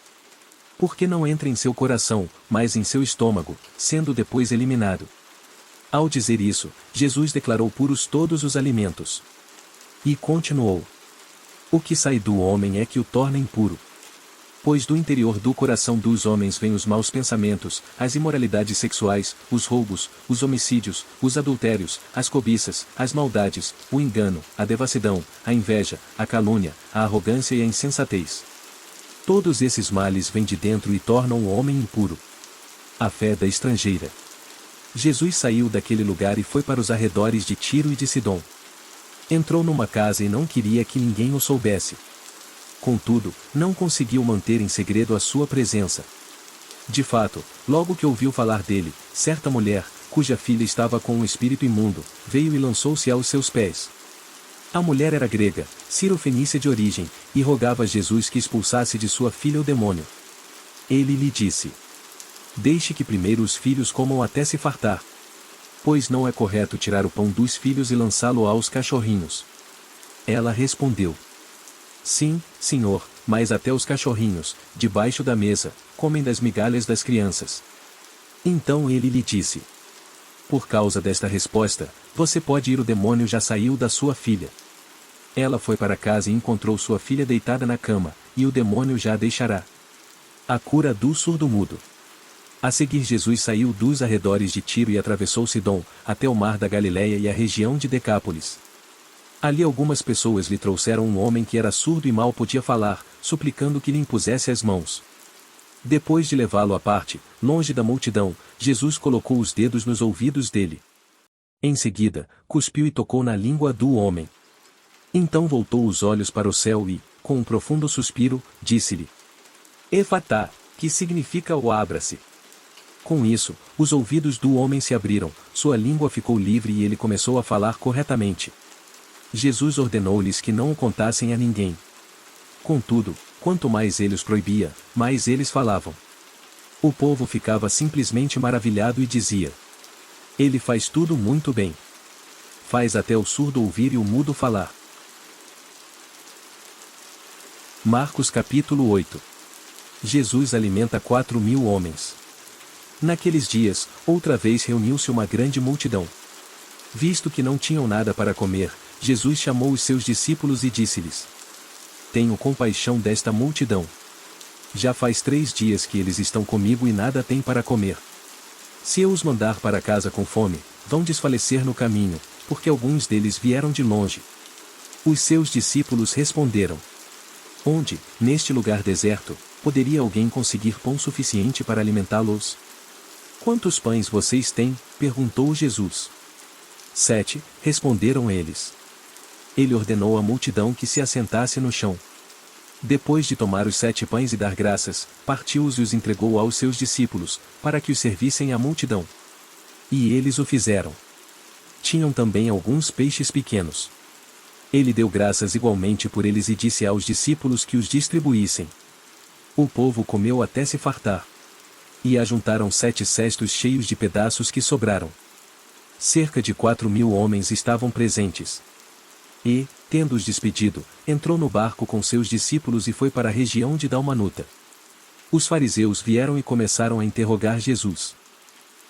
Porque não entra em seu coração, mas em seu estômago, sendo depois eliminado. Ao dizer isso, Jesus declarou puros todos os alimentos. E continuou: o que sai do homem é que o torna impuro. Pois do interior do coração dos homens vêm os maus pensamentos, as imoralidades sexuais, os roubos, os homicídios, os adultérios, as cobiças, as maldades, o engano, a devassidão, a inveja, a calúnia, a arrogância e a insensatez. Todos esses males vêm de dentro e tornam o homem impuro. A fé da estrangeira. Jesus saiu daquele lugar e foi para os arredores de Tiro e de Sidom. Entrou numa casa e não queria que ninguém o soubesse. Contudo, não conseguiu manter em segredo a sua presença. De fato, logo que ouviu falar dele, certa mulher, cuja filha estava com um espírito imundo, veio e lançou-se aos seus pés. A mulher era grega, cirofenícia de origem, e rogava a Jesus que expulsasse de sua filha o demônio. Ele lhe disse: deixe que primeiro os filhos comam até se fartar. Pois não é correto tirar o pão dos filhos e lançá-lo aos cachorrinhos. Ela respondeu: sim, Senhor, mas até os cachorrinhos, debaixo da mesa, comem das migalhas das crianças. Então ele lhe disse: por causa desta resposta, você pode ir, o demônio já saiu da sua filha. Ela foi para casa e encontrou sua filha deitada na cama, e o demônio já a deixará. A cura do surdo-mudo. A seguir Jesus saiu dos arredores de Tiro e atravessou Sidom, até o mar da Galileia e a região de Decápolis. Ali algumas pessoas lhe trouxeram um homem que era surdo e mal podia falar, suplicando que lhe impusesse as mãos. Depois de levá-lo à parte, longe da multidão, Jesus colocou os dedos nos ouvidos dele. Em seguida, cuspiu e tocou na língua do homem. Então voltou os olhos para o céu e, com um profundo suspiro, disse-lhe: Efatá, que significa o abra-se. Com isso, os ouvidos do homem se abriram, sua língua ficou livre e ele começou a falar corretamente. Jesus ordenou-lhes que não o contassem a ninguém. Contudo, quanto mais ele os proibia, mais eles falavam. O povo ficava simplesmente maravilhado e dizia: ele faz tudo muito bem. Faz até o surdo ouvir e o mudo falar. Marcos capítulo 8. Jesus alimenta 4.000 homens. Naqueles dias, outra vez reuniu-se uma grande multidão. Visto que não tinham nada para comer, Jesus chamou os seus discípulos e disse-lhes: tenho compaixão desta multidão. Já faz 3 dias que eles estão comigo e nada têm para comer. Se eu os mandar para casa com fome, vão desfalecer no caminho, porque alguns deles vieram de longe. Os seus discípulos responderam: onde, neste lugar deserto, poderia alguém conseguir pão suficiente para alimentá-los? Quantos pães vocês têm? Perguntou Jesus. 7, responderam eles. Ele ordenou à multidão que se assentasse no chão. Depois de tomar os 7 pães e dar graças, partiu-os e os entregou aos seus discípulos, para que os servissem à multidão. E eles o fizeram. Tinham também alguns peixes pequenos. Ele deu graças igualmente por eles e disse aos discípulos que os distribuíssem. O povo comeu até se fartar. E ajuntaram 7 cestos cheios de pedaços que sobraram. Cerca de 4.000 homens estavam presentes. E, tendo-os despedido, entrou no barco com seus discípulos e foi para a região de Dalmanuta. Os fariseus vieram e começaram a interrogar Jesus.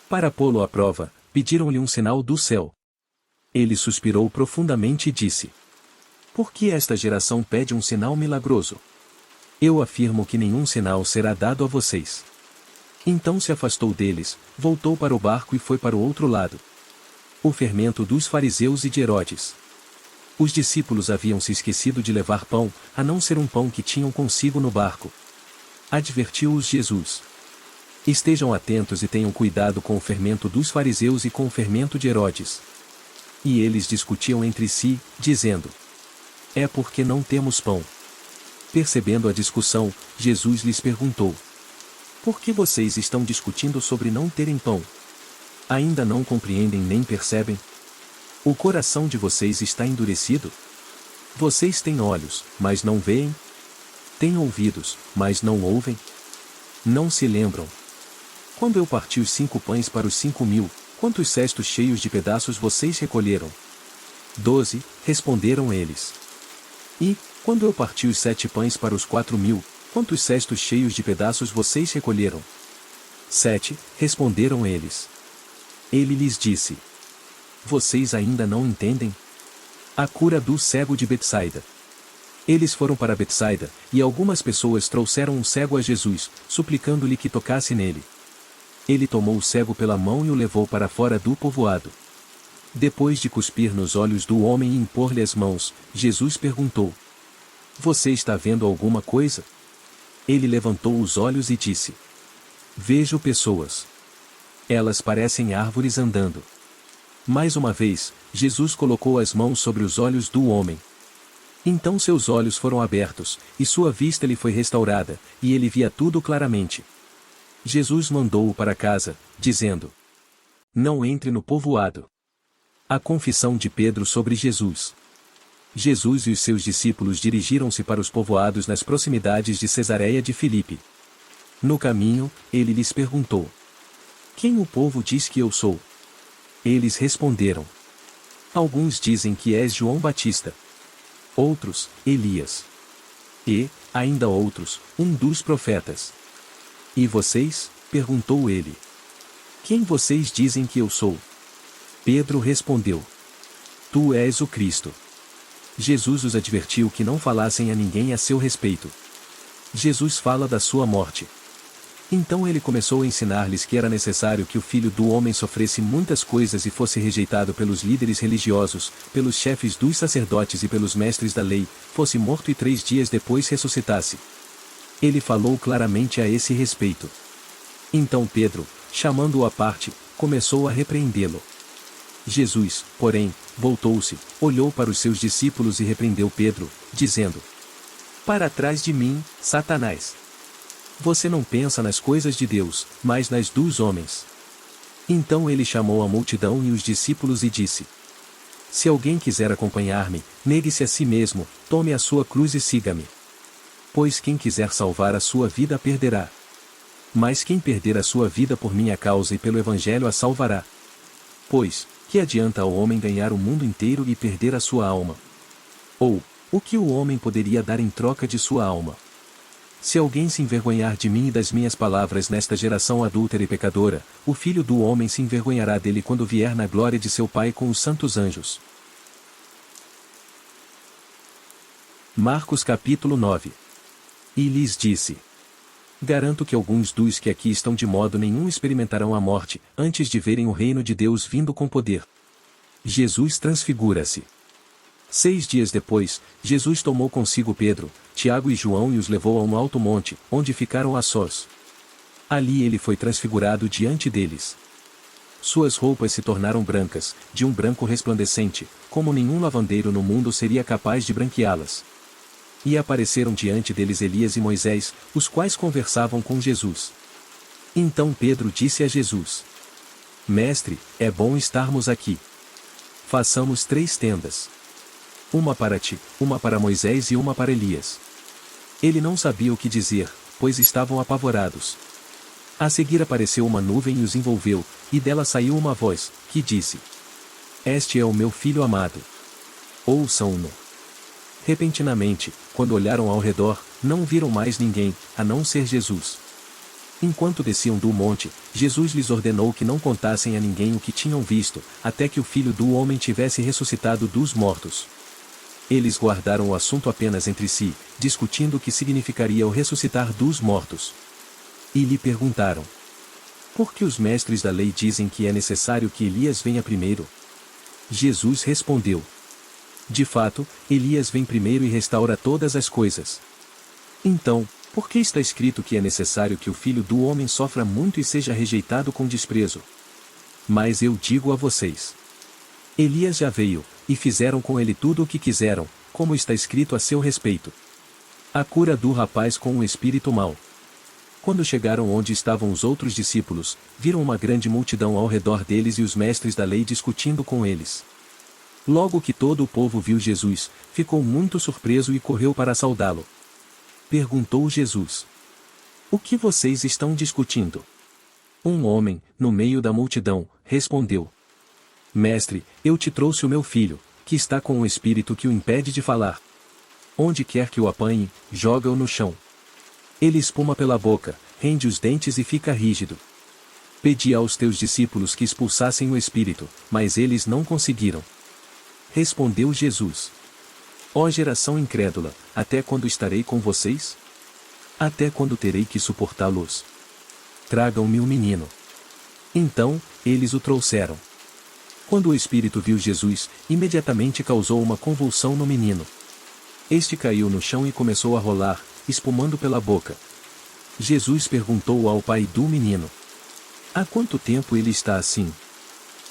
Para pô-lo à prova, pediram-lhe um sinal do céu. Ele suspirou profundamente e disse: por que esta geração pede um sinal milagroso? Eu afirmo que nenhum sinal será dado a vocês. Então se afastou deles, voltou para o barco e foi para o outro lado. O fermento dos fariseus e de Herodes. Os discípulos haviam se esquecido de levar pão, a não ser um pão que tinham consigo no barco. Advertiu-os Jesus: estejam atentos e tenham cuidado com o fermento dos fariseus e com o fermento de Herodes. E eles discutiam entre si, dizendo: é porque não temos pão. Percebendo a discussão, Jesus lhes perguntou: por que vocês estão discutindo sobre não terem pão? Ainda não compreendem nem percebem? O coração de vocês está endurecido? Vocês têm olhos, mas não veem? Têm ouvidos, mas não ouvem? Não se lembram? Quando eu parti os 5 pães para os 5.000, quantos cestos cheios de pedaços vocês recolheram? 12, responderam eles. E, quando eu parti os 7 pães para os 4.000, quantos cestos cheios de pedaços vocês recolheram? 7, responderam eles. Ele lhes disse: vocês ainda não entendem? A cura do cego de Betsaida. Eles foram para Betsaida, e algumas pessoas trouxeram um cego a Jesus, suplicando-lhe que tocasse nele. Ele tomou o cego pela mão e o levou para fora do povoado. Depois de cuspir nos olhos do homem e impor-lhe as mãos, Jesus perguntou: você está vendo alguma coisa? Ele levantou os olhos e disse: vejo pessoas. Elas parecem árvores andando. Mais uma vez, Jesus colocou as mãos sobre os olhos do homem. Então seus olhos foram abertos, e sua vista lhe foi restaurada, e ele via tudo claramente. Jesus mandou-o para casa, dizendo: Não entre no povoado. A confissão de Pedro sobre Jesus. Jesus e os seus discípulos dirigiram-se para os povoados nas proximidades de Cesareia de Filipe. No caminho, ele lhes perguntou: Quem o povo diz que eu sou? Eles responderam: Alguns dizem que és João Batista. Outros, Elias. E, ainda outros, um dos profetas. E vocês? Perguntou ele. Quem vocês dizem que eu sou? Pedro respondeu: Tu és o Cristo. Jesus os advertiu que não falassem a ninguém a seu respeito. Jesus fala da sua morte. Então ele começou a ensinar-lhes que era necessário que o Filho do Homem sofresse muitas coisas e fosse rejeitado pelos líderes religiosos, pelos chefes dos sacerdotes e pelos mestres da lei, fosse morto e 3 dias depois ressuscitasse. Ele falou claramente a esse respeito. Então Pedro, chamando-o à parte, começou a repreendê-lo. Jesus, porém, voltou-se, olhou para os seus discípulos e repreendeu Pedro, dizendo: Para trás de mim, Satanás! Você não pensa nas coisas de Deus, mas nas dos homens. Então ele chamou a multidão e os discípulos e disse: Se alguém quiser acompanhar-me, negue-se a si mesmo, tome a sua cruz e siga-me. Pois quem quiser salvar a sua vida a perderá. Mas quem perder a sua vida por minha causa e pelo Evangelho a salvará. Pois, que adianta ao homem ganhar o mundo inteiro e perder a sua alma? Ou, o que o homem poderia dar em troca de sua alma? Se alguém se envergonhar de mim e das minhas palavras nesta geração adúltera e pecadora, o Filho do Homem se envergonhará dele quando vier na glória de seu Pai com os santos anjos. Marcos capítulo 9. E lhes disse: Garanto que alguns dos que aqui estão de modo nenhum experimentarão a morte, antes de verem o reino de Deus vindo com poder. Jesus transfigura-se. 6 dias depois, Jesus tomou consigo Pedro, Tiago e João e os levou a um alto monte, onde ficaram a sós. Ali ele foi transfigurado diante deles. Suas roupas se tornaram brancas, de um branco resplandecente, como nenhum lavandeiro no mundo seria capaz de branqueá-las. E apareceram diante deles Elias e Moisés, os quais conversavam com Jesus. Então Pedro disse a Jesus: Mestre, é bom estarmos aqui. Façamos 3 tendas. Uma para ti, uma para Moisés e uma para Elias. Ele não sabia o que dizer, pois estavam apavorados. A seguir apareceu uma nuvem e os envolveu, e dela saiu uma voz, que disse: Este é o meu filho amado. Ouçam-no. Repentinamente, quando olharam ao redor, não viram mais ninguém, a não ser Jesus. Enquanto desciam do monte, Jesus lhes ordenou que não contassem a ninguém o que tinham visto, até que o Filho do Homem tivesse ressuscitado dos mortos. Eles guardaram o assunto apenas entre si, discutindo o que significaria o ressuscitar dos mortos. E lhe perguntaram: Por que os mestres da lei dizem que é necessário que Elias venha primeiro? Jesus respondeu: De fato, Elias vem primeiro e restaura todas as coisas. Então, por que está escrito que é necessário que o Filho do Homem sofra muito e seja rejeitado com desprezo? Mas eu digo a vocês: Elias já veio, e fizeram com ele tudo o que quiseram, como está escrito a seu respeito. A cura do rapaz com um espírito mau. Quando chegaram onde estavam os outros discípulos, viram uma grande multidão ao redor deles e os mestres da lei discutindo com eles. Logo que todo o povo viu Jesus, ficou muito surpreso e correu para saudá-lo. Perguntou Jesus: O que vocês estão discutindo? Um homem, no meio da multidão, respondeu: Mestre, eu te trouxe o meu filho, que está com um espírito que o impede de falar. Onde quer que o apanhe, joga-o no chão. Ele espuma pela boca, rende os dentes e fica rígido. Pedi aos teus discípulos que expulsassem o espírito, mas eles não conseguiram. Respondeu Jesus: Ó geração incrédula, até quando estarei com vocês? Até quando terei que suportá-los? Tragam-me o menino. Então, eles o trouxeram. Quando o espírito viu Jesus, imediatamente causou uma convulsão no menino. Este caiu no chão e começou a rolar, espumando pela boca. Jesus perguntou ao pai do menino: Há quanto tempo ele está assim?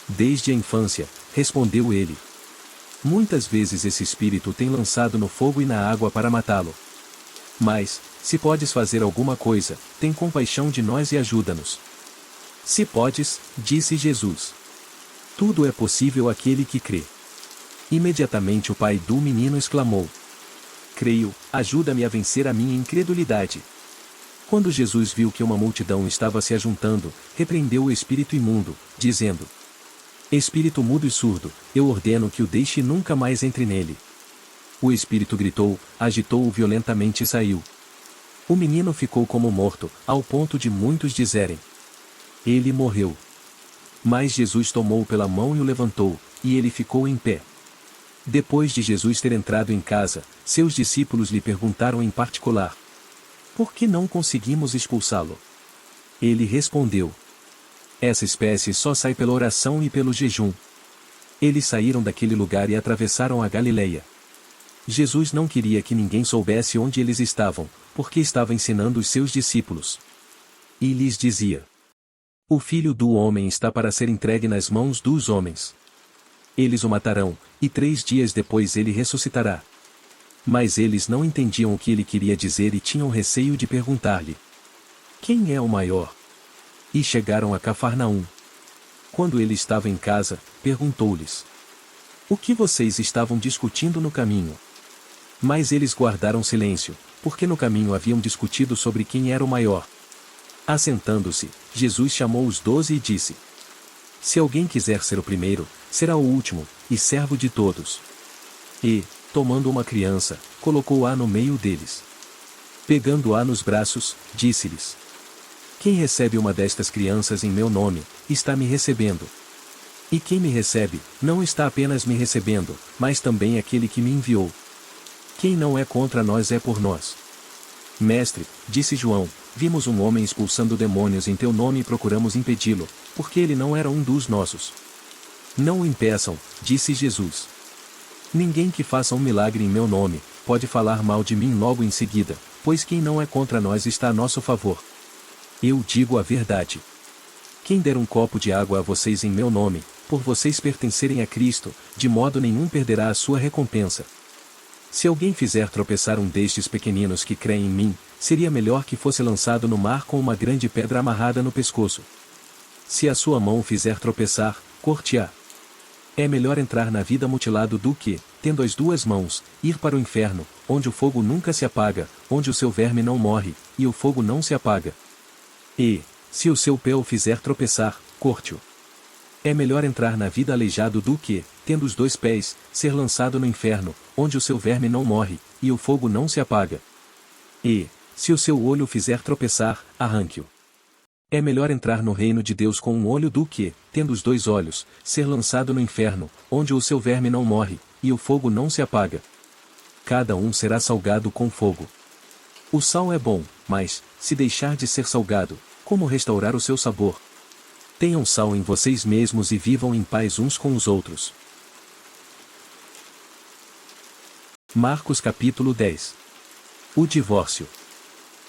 Desde a infância, respondeu ele. Muitas vezes esse espírito tem lançado no fogo e na água para matá-lo. Mas, se podes fazer alguma coisa, tem compaixão de nós e ajuda-nos. Se podes, disse Jesus. Tudo é possível àquele que crê. Imediatamente o pai do menino exclamou: Creio, ajuda-me a vencer a minha incredulidade. Quando Jesus viu que uma multidão estava se ajuntando, repreendeu o espírito imundo, dizendo: Espírito mudo e surdo, eu ordeno que o deixe e nunca mais entre nele. O espírito gritou, agitou-o violentamente e saiu. O menino ficou como morto, ao ponto de muitos dizerem: Ele morreu. Mas Jesus tomou-o pela mão e o levantou, e ele ficou em pé. Depois de Jesus ter entrado em casa, seus discípulos lhe perguntaram em particular: Por que não conseguimos expulsá-lo? Ele respondeu: Essa espécie só sai pela oração e pelo jejum. Eles saíram daquele lugar e atravessaram a Galileia. Jesus não queria que ninguém soubesse onde eles estavam, porque estava ensinando os seus discípulos. E lhes dizia: O Filho do Homem está para ser entregue nas mãos dos homens. Eles o matarão, e 3 dias depois ele ressuscitará. Mas eles não entendiam o que ele queria dizer e tinham receio de perguntar-lhe: Quem é o maior? E chegaram a Cafarnaum. Quando ele estava em casa, perguntou-lhes: O que vocês estavam discutindo no caminho? Mas eles guardaram silêncio, porque no caminho haviam discutido sobre quem era o maior. Assentando-se, Jesus chamou os 12 e disse: Se alguém quiser ser o primeiro, será o último, e servo de todos. E, tomando uma criança, colocou-a no meio deles. Pegando-a nos braços, disse-lhes: Quem recebe uma destas crianças em meu nome, está me recebendo. E quem me recebe, não está apenas me recebendo, mas também aquele que me enviou. Quem não é contra nós é por nós. Mestre, disse João, vimos um homem expulsando demônios em teu nome e procuramos impedi-lo, porque ele não era um dos nossos. Não o impeçam, disse Jesus. Ninguém que faça um milagre em meu nome, pode falar mal de mim logo em seguida, pois quem não é contra nós está a nosso favor. Eu digo a verdade. Quem der um copo de água a vocês em meu nome, por vocês pertencerem a Cristo, de modo nenhum perderá a sua recompensa. Se alguém fizer tropeçar um destes pequeninos que creem em mim, seria melhor que fosse lançado no mar com uma grande pedra amarrada no pescoço. Se a sua mão fizer tropeçar, corte-a. É melhor entrar na vida mutilado do que, tendo as 2 mãos, ir para o inferno, onde o fogo nunca se apaga, onde o seu verme não morre, e o fogo não se apaga. E, se o seu pé o fizer tropeçar, corte-o. É melhor entrar na vida aleijado do que, tendo os 2 pés, ser lançado no inferno, onde o seu verme não morre, e o fogo não se apaga. E, se o seu olho o fizer tropeçar, arranque-o. É melhor entrar no reino de Deus com um olho do que, tendo os 2 olhos, ser lançado no inferno, onde o seu verme não morre, e o fogo não se apaga. Cada um será salgado com fogo. O sal é bom, mas, se deixar de ser salgado, como restaurar o seu sabor? Tenham sal em vocês mesmos e vivam em paz uns com os outros. Marcos capítulo 10. O divórcio.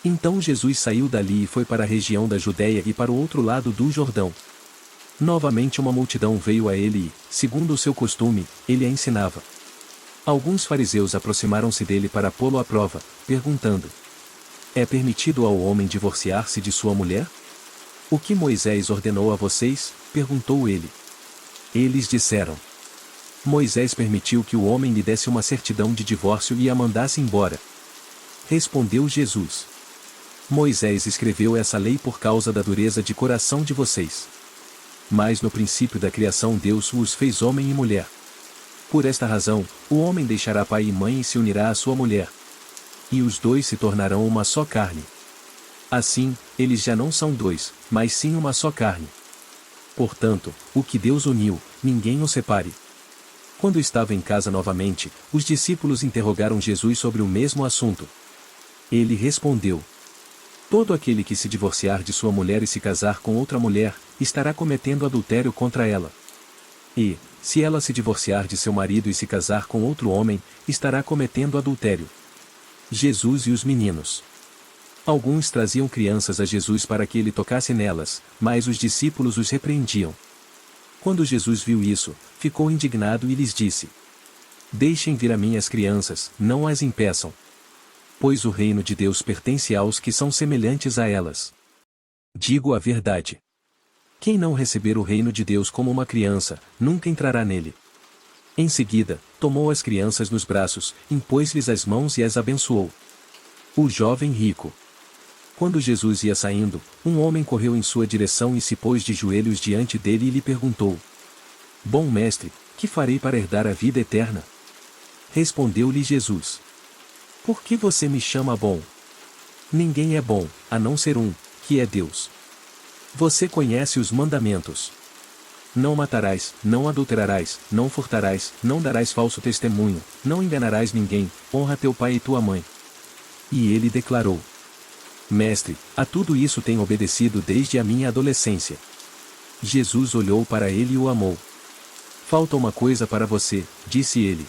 Então Jesus saiu dali e foi para a região da Judéia e para o outro lado do Jordão. Novamente uma multidão veio a ele e, segundo o seu costume, ele a ensinava. Alguns fariseus aproximaram-se dele para pô-lo à prova, perguntando: É permitido ao homem divorciar-se de sua mulher? O que Moisés ordenou a vocês? Perguntou ele. Eles disseram: Moisés permitiu que o homem lhe desse uma certidão de divórcio e a mandasse embora. Respondeu Jesus: Moisés escreveu essa lei por causa da dureza de coração de vocês. Mas no princípio da criação Deus os fez homem e mulher. Por esta razão, o homem deixará pai e mãe e se unirá à sua mulher. E os 2 se tornarão uma só carne. Assim, eles já não são 2, mas sim uma só carne. Portanto, o que Deus uniu, ninguém o separe. Quando estava em casa novamente, os discípulos interrogaram Jesus sobre o mesmo assunto. Ele respondeu: Todo aquele que se divorciar de sua mulher e se casar com outra mulher, estará cometendo adultério contra ela. E, se ela se divorciar de seu marido e se casar com outro homem, estará cometendo adultério. Jesus e os meninos. Alguns traziam crianças a Jesus para que ele tocasse nelas, mas os discípulos os repreendiam. Quando Jesus viu isso, ficou indignado e lhes disse: Deixem vir a mim as crianças, não as impeçam. Pois o reino de Deus pertence aos que são semelhantes a elas. Digo a verdade. Quem não receber o reino de Deus como uma criança, nunca entrará nele. Em seguida, tomou as crianças nos braços, impôs-lhes as mãos e as abençoou. O jovem rico. Quando Jesus ia saindo, um homem correu em sua direção e se pôs de joelhos diante dele e lhe perguntou: Bom mestre, que farei para herdar a vida eterna? Respondeu-lhe Jesus: Por que você me chama bom? Ninguém é bom, a não ser um, que é Deus. Você conhece os mandamentos. Não matarás, não adulterarás, não furtarás, não darás falso testemunho, não enganarás ninguém, honra teu pai e tua mãe. E ele declarou: Mestre, a tudo isso tenho obedecido desde a minha adolescência. Jesus olhou para ele e o amou. Falta uma coisa para você, disse ele.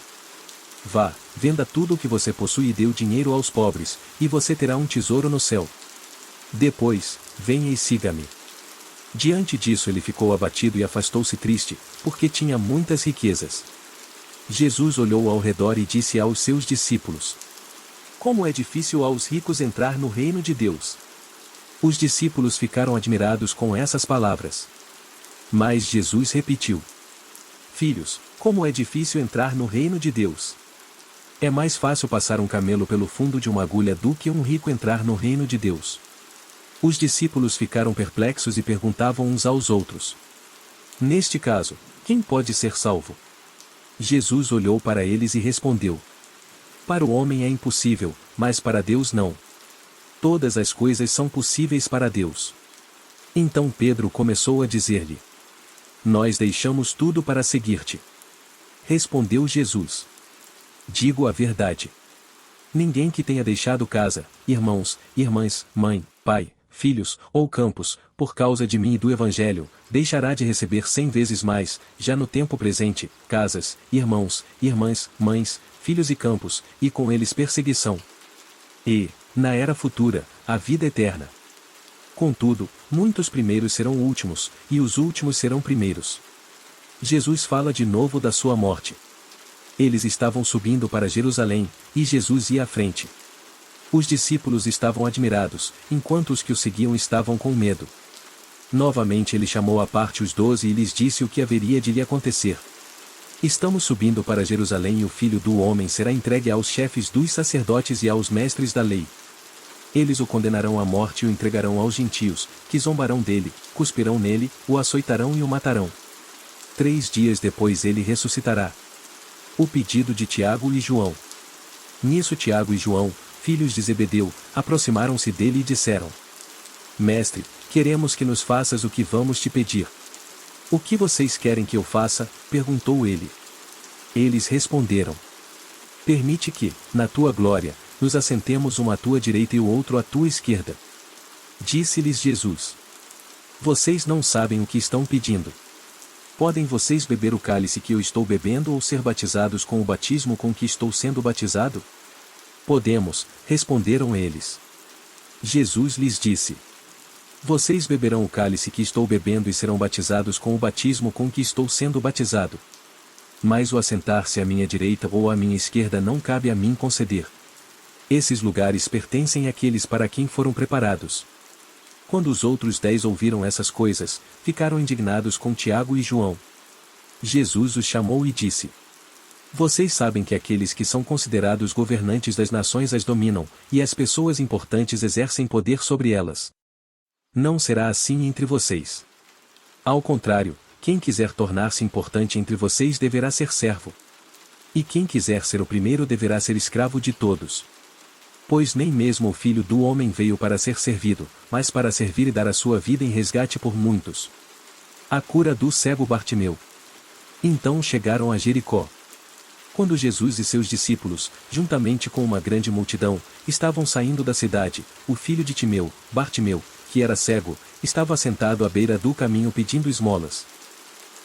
Vá, venda tudo o que você possui e dê o dinheiro aos pobres, e você terá um tesouro no céu. Depois, venha e siga-me. Diante disso ele ficou abatido e afastou-se triste, porque tinha muitas riquezas. Jesus olhou ao redor e disse aos seus discípulos: Como é difícil aos ricos entrar no reino de Deus. Os discípulos ficaram admirados com essas palavras. Mas Jesus repetiu: Filhos, como é difícil entrar no reino de Deus. É mais fácil passar um camelo pelo fundo de uma agulha do que um rico entrar no reino de Deus. Os discípulos ficaram perplexos e perguntavam uns aos outros: Neste caso, quem pode ser salvo? Jesus olhou para eles e respondeu: Para o homem é impossível, mas para Deus não. Todas as coisas são possíveis para Deus. Então Pedro começou a dizer-lhe: Nós deixamos tudo para seguir-te. Respondeu Jesus: Digo a verdade. Ninguém que tenha deixado casa, irmãos, irmãs, mãe, pai, filhos, ou campos, por causa de mim e do Evangelho, deixará de receber 100 vezes mais, já no tempo presente, casas, irmãos, irmãs, mães, filhos e campos, e com eles perseguição. E, na era futura, a vida eterna. Contudo, muitos primeiros serão últimos, e os últimos serão primeiros. Jesus fala de novo da sua morte. Eles estavam subindo para Jerusalém, e Jesus ia à frente. Os discípulos estavam admirados, enquanto os que o seguiam estavam com medo. Novamente ele chamou à parte os 12 e lhes disse o que haveria de lhe acontecer. Estamos subindo para Jerusalém e o Filho do Homem será entregue aos chefes dos sacerdotes e aos mestres da lei. Eles o condenarão à morte e o entregarão aos gentios, que zombarão dele, cuspirão nele, o açoitarão e o matarão. 3 dias depois ele ressuscitará. O pedido de Tiago e João. Nisso Tiago e João, filhos de Zebedeu, aproximaram-se dele e disseram: Mestre, queremos que nos faças o que vamos te pedir. O que vocês querem que eu faça? Perguntou ele. Eles responderam: Permite que, na tua glória, nos assentemos um à tua direita e o outro à tua esquerda. Disse-lhes Jesus: Vocês não sabem o que estão pedindo. Podem vocês beber o cálice que eu estou bebendo ou ser batizados com o batismo com que estou sendo batizado? Podemos, responderam eles. Jesus lhes disse: Vocês beberão o cálice que estou bebendo e serão batizados com o batismo com que estou sendo batizado. Mas o assentar-se à minha direita ou à minha esquerda não cabe a mim conceder. Esses lugares pertencem àqueles para quem foram preparados. Quando os outros 10 ouviram essas coisas, ficaram indignados com Tiago e João. Jesus os chamou e disse: Vocês sabem que aqueles que são considerados governantes das nações as dominam, e as pessoas importantes exercem poder sobre elas. Não será assim entre vocês. Ao contrário, quem quiser tornar-se importante entre vocês deverá ser servo. E quem quiser ser o primeiro deverá ser escravo de todos. Pois nem mesmo o Filho do Homem veio para ser servido, mas para servir e dar a sua vida em resgate por muitos. A cura do cego Bartimeu. Então chegaram a Jericó. Quando Jesus e seus discípulos, juntamente com uma grande multidão, estavam saindo da cidade, o filho de Timeu, Bartimeu, que era cego, estava sentado à beira do caminho pedindo esmolas.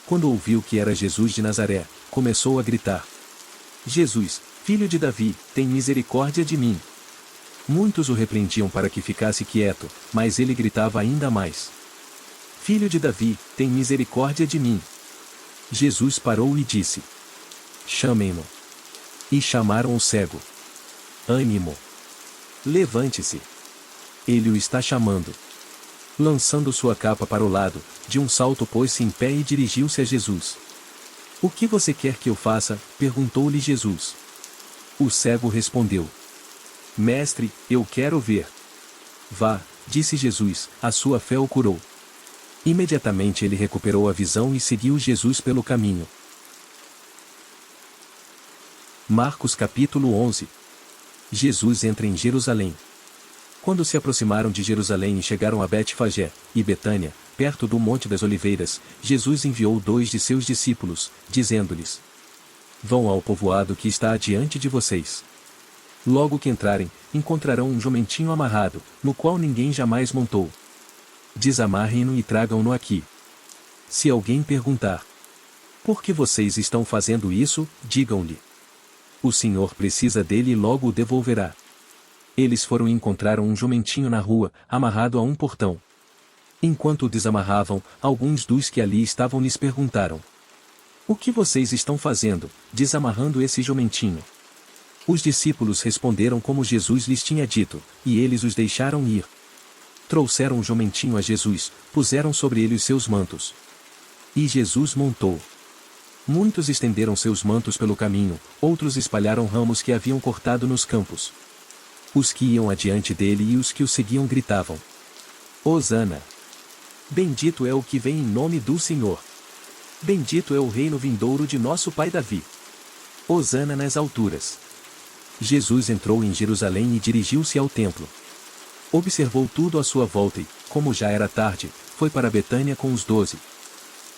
Quando ouviu que era Jesus de Nazaré, começou a gritar: Jesus, filho de Davi, tem misericórdia de mim. Muitos o repreendiam para que ficasse quieto, mas ele gritava ainda mais: Filho de Davi, tem misericórdia de mim. Jesus parou e disse: Chamem-no. E chamaram o cego. Ânimo! Levante-se! Ele o está chamando. Lançando sua capa para o lado, de um salto pôs-se em pé e dirigiu-se a Jesus. O que você quer que eu faça? Perguntou-lhe Jesus. O cego respondeu. Mestre, eu quero ver. Vá, disse Jesus, a sua fé o curou. Imediatamente ele recuperou a visão e seguiu Jesus pelo caminho. Marcos capítulo 11. Jesus entra em Jerusalém. Quando se aproximaram de Jerusalém e chegaram a Betfagé e Betânia, perto do Monte das Oliveiras, Jesus enviou 2 de seus discípulos, dizendo-lhes: Vão ao povoado que está adiante de vocês. Logo que entrarem, encontrarão um jumentinho amarrado, no qual ninguém jamais montou. Desamarrem-no e tragam-no aqui. Se alguém perguntar: Por que vocês estão fazendo isso? Digam-lhe: O Senhor precisa dele e logo o devolverá. Eles foram e encontraram um jumentinho na rua, amarrado a um portão. Enquanto o desamarravam, alguns dos que ali estavam lhes perguntaram: O que vocês estão fazendo, desamarrando esse jumentinho? Os discípulos responderam como Jesus lhes tinha dito, e eles os deixaram ir. Trouxeram o jumentinho a Jesus, puseram sobre ele os seus mantos. E Jesus montou. Muitos estenderam seus mantos pelo caminho, outros espalharam ramos que haviam cortado nos campos. Os que iam adiante dele e os que o seguiam gritavam: Hosana! Bendito é o que vem em nome do Senhor! Bendito é o reino vindouro de nosso pai Davi! Hosana nas alturas! Jesus entrou em Jerusalém e dirigiu-se ao templo. Observou tudo à sua volta e, como já era tarde, foi para Betânia com os 12.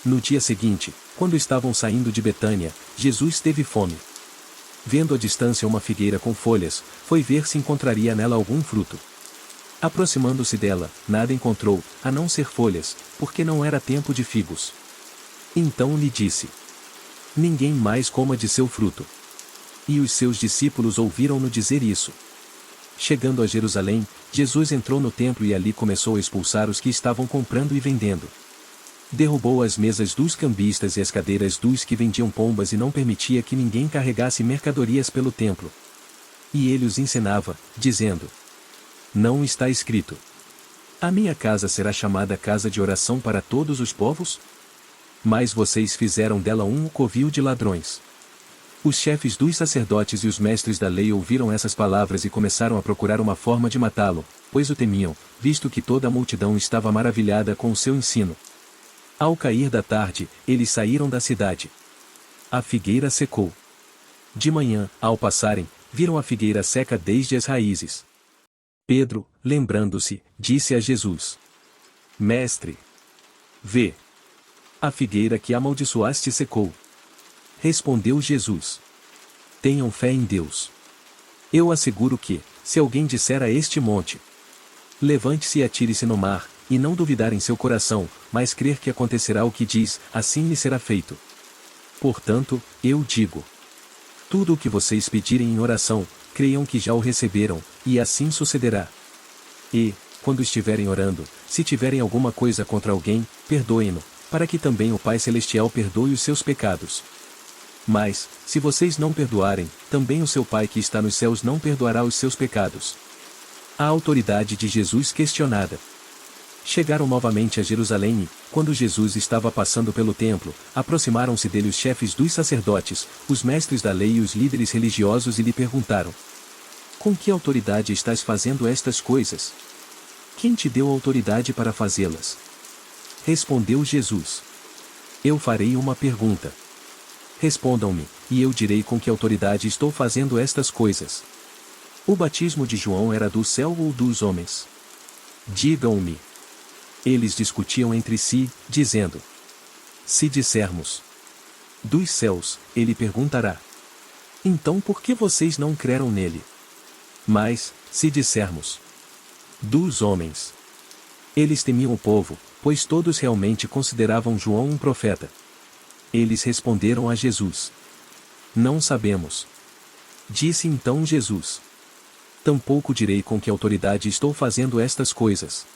No dia seguinte, quando estavam saindo de Betânia, Jesus teve fome. Vendo à distância uma figueira com folhas, foi ver se encontraria nela algum fruto. Aproximando-se dela, nada encontrou, a não ser folhas, porque não era tempo de figos. Então lhe disse: Ninguém mais coma de seu fruto. E os seus discípulos ouviram-no dizer isso. Chegando a Jerusalém, Jesus entrou no templo e ali começou a expulsar os que estavam comprando e vendendo. Derrubou as mesas dos cambistas e as cadeiras dos que vendiam pombas e não permitia que ninguém carregasse mercadorias pelo templo. E ele os ensinava, dizendo: Não está escrito: A minha casa será chamada casa de oração para todos os povos? Mas vocês fizeram dela um covil de ladrões. Os chefes dos sacerdotes e os mestres da lei ouviram essas palavras e começaram a procurar uma forma de matá-lo, pois o temiam, visto que toda a multidão estava maravilhada com o seu ensino. Ao cair da tarde, eles saíram da cidade. A figueira secou. De manhã, ao passarem, viram a figueira seca desde as raízes. Pedro, lembrando-se, disse a Jesus: Mestre, vê! A figueira que amaldiçoaste secou. Respondeu Jesus: Tenham fé em Deus. Eu asseguro que, se alguém disser a este monte: Levante-se e atire-se no mar, e não duvidar em seu coração, mas crer que acontecerá o que diz, assim lhe será feito. Portanto, eu digo: tudo o que vocês pedirem em oração, creiam que já o receberam, e assim sucederá. E, quando estiverem orando, se tiverem alguma coisa contra alguém, perdoem-no, para que também o Pai Celestial perdoe os seus pecados. Mas, se vocês não perdoarem, também o seu Pai que está nos céus não perdoará os seus pecados. A autoridade de Jesus questionada. Chegaram novamente a Jerusalém e, quando Jesus estava passando pelo templo, aproximaram-se dele os chefes dos sacerdotes, os mestres da lei e os líderes religiosos e lhe perguntaram: Com que autoridade estás fazendo estas coisas? Quem te deu autoridade para fazê-las? Respondeu Jesus: Eu farei uma pergunta. Respondam-me, e eu direi com que autoridade estou fazendo estas coisas. O batismo de João era do céu ou dos homens? Digam-me. Eles discutiam entre si, dizendo: Se dissermos: Dos céus, ele perguntará: Então por que vocês não creram nele? Mas, se dissermos: Dos homens, eles temiam o povo, pois todos realmente consideravam João um profeta. Eles responderam a Jesus: Não sabemos. Disse então Jesus: Tampouco direi com que autoridade estou fazendo estas coisas.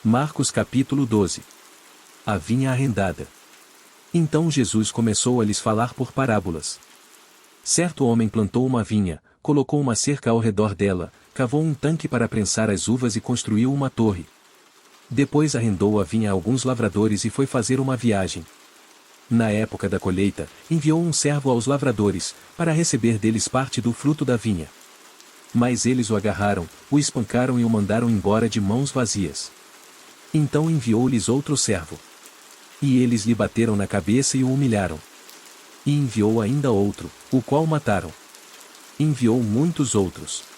Marcos capítulo 12. A vinha arrendada. Então Jesus começou a lhes falar por parábolas. Certo homem plantou uma vinha, colocou uma cerca ao redor dela, cavou um tanque para prensar as uvas e construiu uma torre. Depois arrendou a vinha a alguns lavradores e foi fazer uma viagem. Na época da colheita, enviou um servo aos lavradores, para receber deles parte do fruto da vinha. Mas eles o agarraram, o espancaram e o mandaram embora de mãos vazias. Então enviou-lhes outro servo. E eles lhe bateram na cabeça e o humilharam. E enviou ainda outro, o qual mataram. Enviou muitos outros.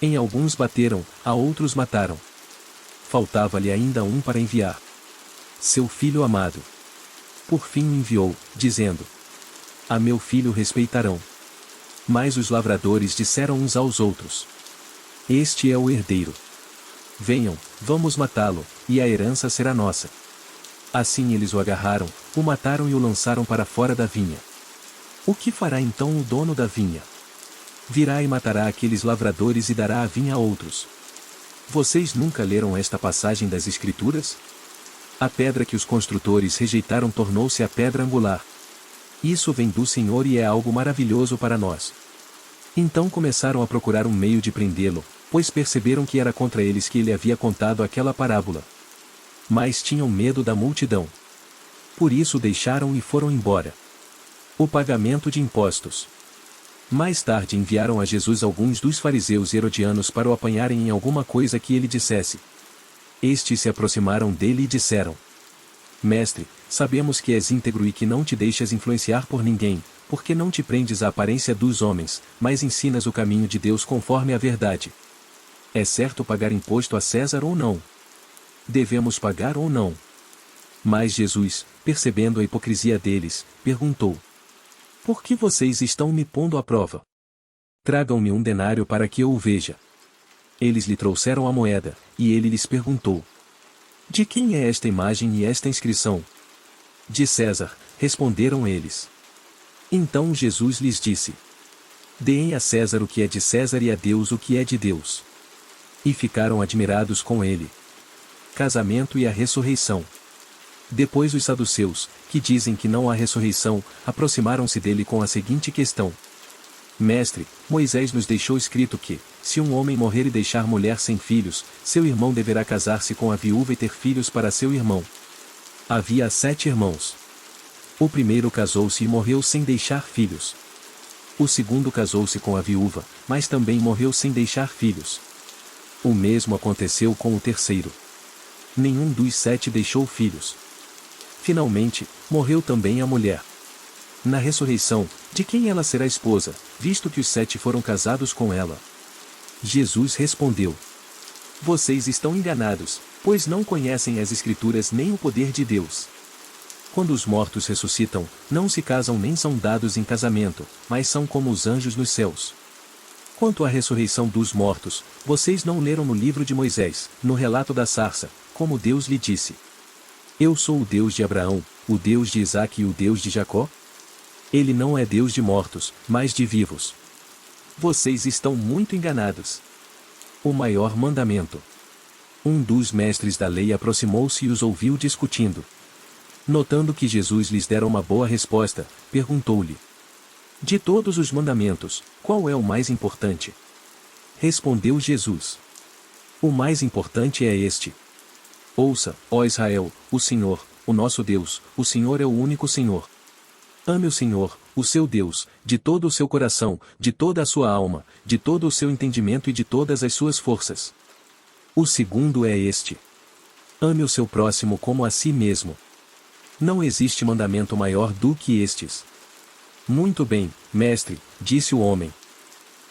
Em alguns bateram, a outros mataram. Faltava-lhe ainda um para enviar. Seu filho amado. Por fim o enviou, dizendo: A meu filho respeitarão. Mas os lavradores disseram uns aos outros: Este é o herdeiro. Venham, vamos matá-lo, e a herança será nossa. Assim eles o agarraram, o mataram e o lançaram para fora da vinha. O que fará então o dono da vinha? Virá e matará aqueles lavradores e dará a vinha a outros. Vocês nunca leram esta passagem das Escrituras? A pedra que os construtores rejeitaram tornou-se a pedra angular. Isso vem do Senhor e é algo maravilhoso para nós. Então começaram a procurar um meio de prendê-lo, pois perceberam que era contra eles que ele havia contado aquela parábola. Mas tinham medo da multidão. Por isso o deixaram e foram embora. O pagamento de impostos. Mais tarde enviaram a Jesus alguns dos fariseus herodianos para o apanharem em alguma coisa que ele dissesse. Estes se aproximaram dele e disseram: Mestre, sabemos que és íntegro e que não te deixas influenciar por ninguém, porque não te prendes à aparência dos homens, mas ensinas o caminho de Deus conforme a verdade. É certo pagar imposto a César ou não? Devemos pagar ou não? Mas Jesus, percebendo a hipocrisia deles, perguntou: Por que vocês estão me pondo à prova? Tragam-me um denário para que eu o veja. Eles lhe trouxeram a moeda, e ele lhes perguntou: De quem é esta imagem e esta inscrição? De César, responderam eles. Então Jesus lhes disse: Deem a César o que é de César e a Deus o que é de Deus. E ficaram admirados com ele. Casamento e a ressurreição. Depois os saduceus, que dizem que não há ressurreição, aproximaram-se dele com a seguinte questão: Mestre, Moisés nos deixou escrito que, se um homem morrer e deixar mulher sem filhos, seu irmão deverá casar-se com a viúva e ter filhos para seu irmão. Havia 7 irmãos. O primeiro casou-se e morreu sem deixar filhos. O segundo casou-se com a viúva, mas também morreu sem deixar filhos. O mesmo aconteceu com o terceiro. Nenhum dos 7 deixou filhos. Finalmente, morreu também a mulher. Na ressurreição, de quem ela será esposa, visto que os 7 foram casados com ela? Jesus respondeu: Vocês estão enganados, pois não conhecem as Escrituras nem o poder de Deus. Quando os mortos ressuscitam, não se casam nem são dados em casamento, mas são como os anjos nos céus. Quanto à ressurreição dos mortos, vocês não leram no livro de Moisés, no relato da sarça, como Deus lhe disse: Eu sou o Deus de Abraão, o Deus de Isaque e o Deus de Jacó? Ele não é Deus de mortos, mas de vivos. Vocês estão muito enganados. O maior mandamento. Um dos mestres da lei aproximou-se e os ouviu discutindo. Notando que Jesus lhes dera uma boa resposta, perguntou-lhe: De todos os mandamentos, qual é o mais importante? Respondeu Jesus: O mais importante é este: Ouça, ó Israel, o Senhor, o nosso Deus, o Senhor é o único Senhor. Ame o Senhor, o seu Deus, de todo o seu coração, de toda a sua alma, de todo o seu entendimento e de todas as suas forças. O segundo é este: Ame o seu próximo como a si mesmo. Não existe mandamento maior do que estes. Muito bem, mestre, disse o homem.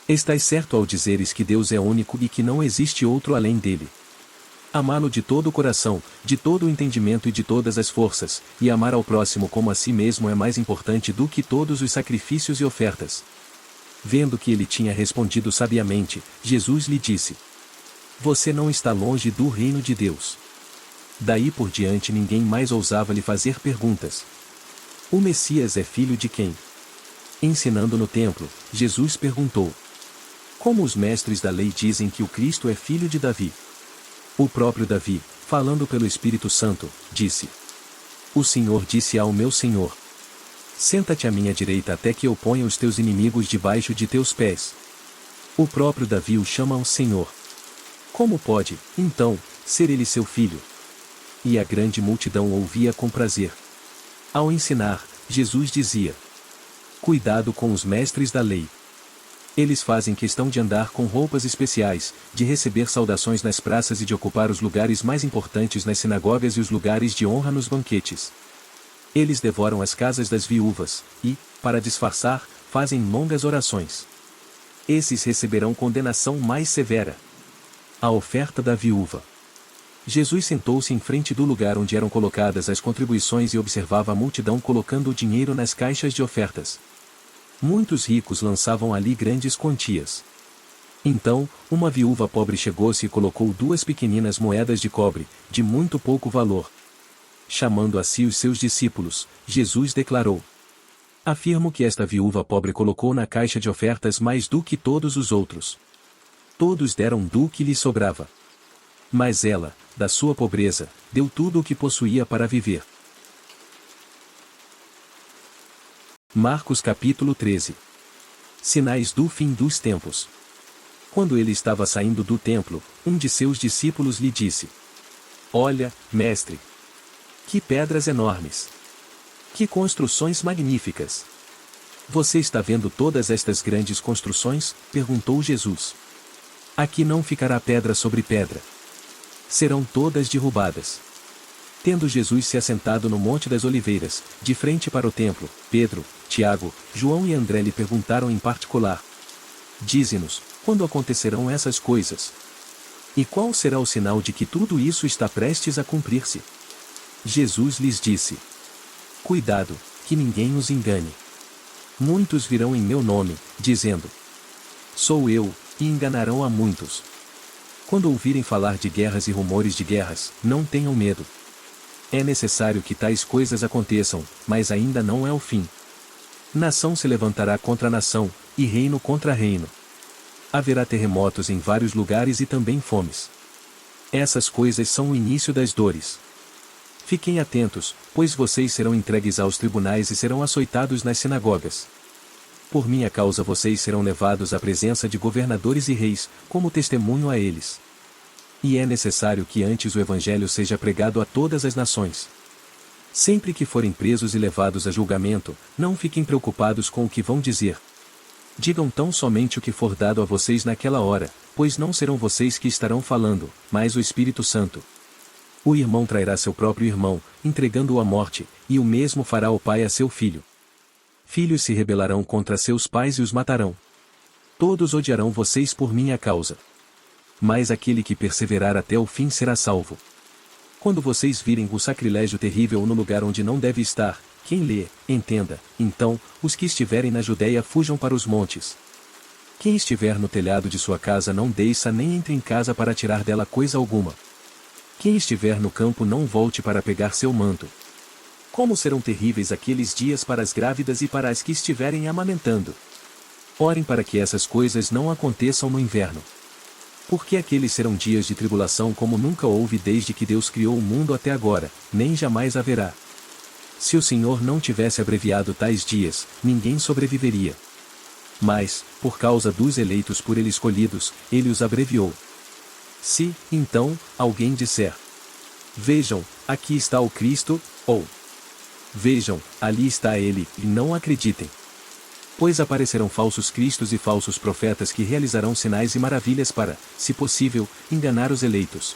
Estás certo ao dizeres que Deus é único e que não existe outro além dele. Amá-lo de todo o coração, de todo o entendimento e de todas as forças, e amar ao próximo como a si mesmo é mais importante do que todos os sacrifícios e ofertas. Vendo que ele tinha respondido sabiamente, Jesus lhe disse: Você não está longe do reino de Deus. Daí por diante ninguém mais ousava lhe fazer perguntas. O Messias é filho de quem? Ensinando no templo, Jesus perguntou: Como os mestres da lei dizem que o Cristo é filho de Davi? O próprio Davi, falando pelo Espírito Santo, disse: O Senhor disse ao meu Senhor: Senta-te à minha direita até que eu ponha os teus inimigos debaixo de teus pés. O próprio Davi o chama ao Senhor. Como pode, então, ser ele seu filho? E a grande multidão ouvia com prazer. Ao ensinar, Jesus dizia: cuidado com os mestres da lei. Eles fazem questão de andar com roupas especiais, de receber saudações nas praças e de ocupar os lugares mais importantes nas sinagogas e os lugares de honra nos banquetes. Eles devoram as casas das viúvas, e, para disfarçar, fazem longas orações. Esses receberão condenação mais severa. A oferta da viúva. Jesus sentou-se em frente do lugar onde eram colocadas as contribuições e observava a multidão colocando o dinheiro nas caixas de ofertas. Muitos ricos lançavam ali grandes quantias. Então, uma viúva pobre chegou-se e colocou 2 pequeninas moedas de cobre, de muito pouco valor. Chamando a si os seus discípulos, Jesus declarou: afirmo que esta viúva pobre colocou na caixa de ofertas mais do que todos os outros. Todos deram do que lhe sobrava. Mas ela, da sua pobreza, deu tudo o que possuía para viver. Marcos capítulo 13. Sinais do fim dos tempos. Quando ele estava saindo do templo, um de seus discípulos lhe disse: olha, mestre! Que pedras enormes! Que construções magníficas! Você está vendo todas estas grandes construções? Perguntou Jesus. Aqui não ficará pedra sobre pedra. Serão todas derrubadas. Tendo Jesus se assentado no Monte das Oliveiras, de frente para o templo, Pedro, Tiago, João e André lhe perguntaram em particular: dize-nos, quando acontecerão essas coisas? E qual será o sinal de que tudo isso está prestes a cumprir-se? Jesus lhes disse: cuidado, que ninguém os engane. Muitos virão em meu nome, dizendo: sou eu, e enganarão a muitos. Quando ouvirem falar de guerras e rumores de guerras, não tenham medo. É necessário que tais coisas aconteçam, mas ainda não é o fim. Nação se levantará contra nação, e reino contra reino. Haverá terremotos em vários lugares e também fomes. Essas coisas são o início das dores. Fiquem atentos, pois vocês serão entregues aos tribunais e serão açoitados nas sinagogas. Por minha causa vocês serão levados à presença de governadores e reis, como testemunho a eles. E é necessário que antes o Evangelho seja pregado a todas as nações. Sempre que forem presos e levados a julgamento, não fiquem preocupados com o que vão dizer. Digam tão somente o que for dado a vocês naquela hora, pois não serão vocês que estarão falando, mas o Espírito Santo. O irmão trairá seu próprio irmão, entregando-o à morte, e o mesmo fará o pai a seu filho. Filhos se rebelarão contra seus pais e os matarão. Todos odiarão vocês por minha causa. Mas aquele que perseverar até o fim será salvo. Quando vocês virem o sacrilégio terrível no lugar onde não deve estar, quem lê, entenda, então, os que estiverem na Judéia fujam para os montes. Quem estiver no telhado de sua casa não desça nem entre em casa para tirar dela coisa alguma. Quem estiver no campo não volte para pegar seu manto. Como serão terríveis aqueles dias para as grávidas e para as que estiverem amamentando. Orem para que essas coisas não aconteçam no inverno. Porque aqueles serão dias de tribulação como nunca houve desde que Deus criou o mundo até agora, nem jamais haverá. Se o Senhor não tivesse abreviado tais dias, ninguém sobreviveria. Mas, por causa dos eleitos por ele escolhidos, ele os abreviou. Se, então, alguém disser: vejam, aqui está o Cristo, ou vejam, ali está ele, e não acreditem. Pois aparecerão falsos cristos e falsos profetas que realizarão sinais e maravilhas para, se possível, enganar os eleitos.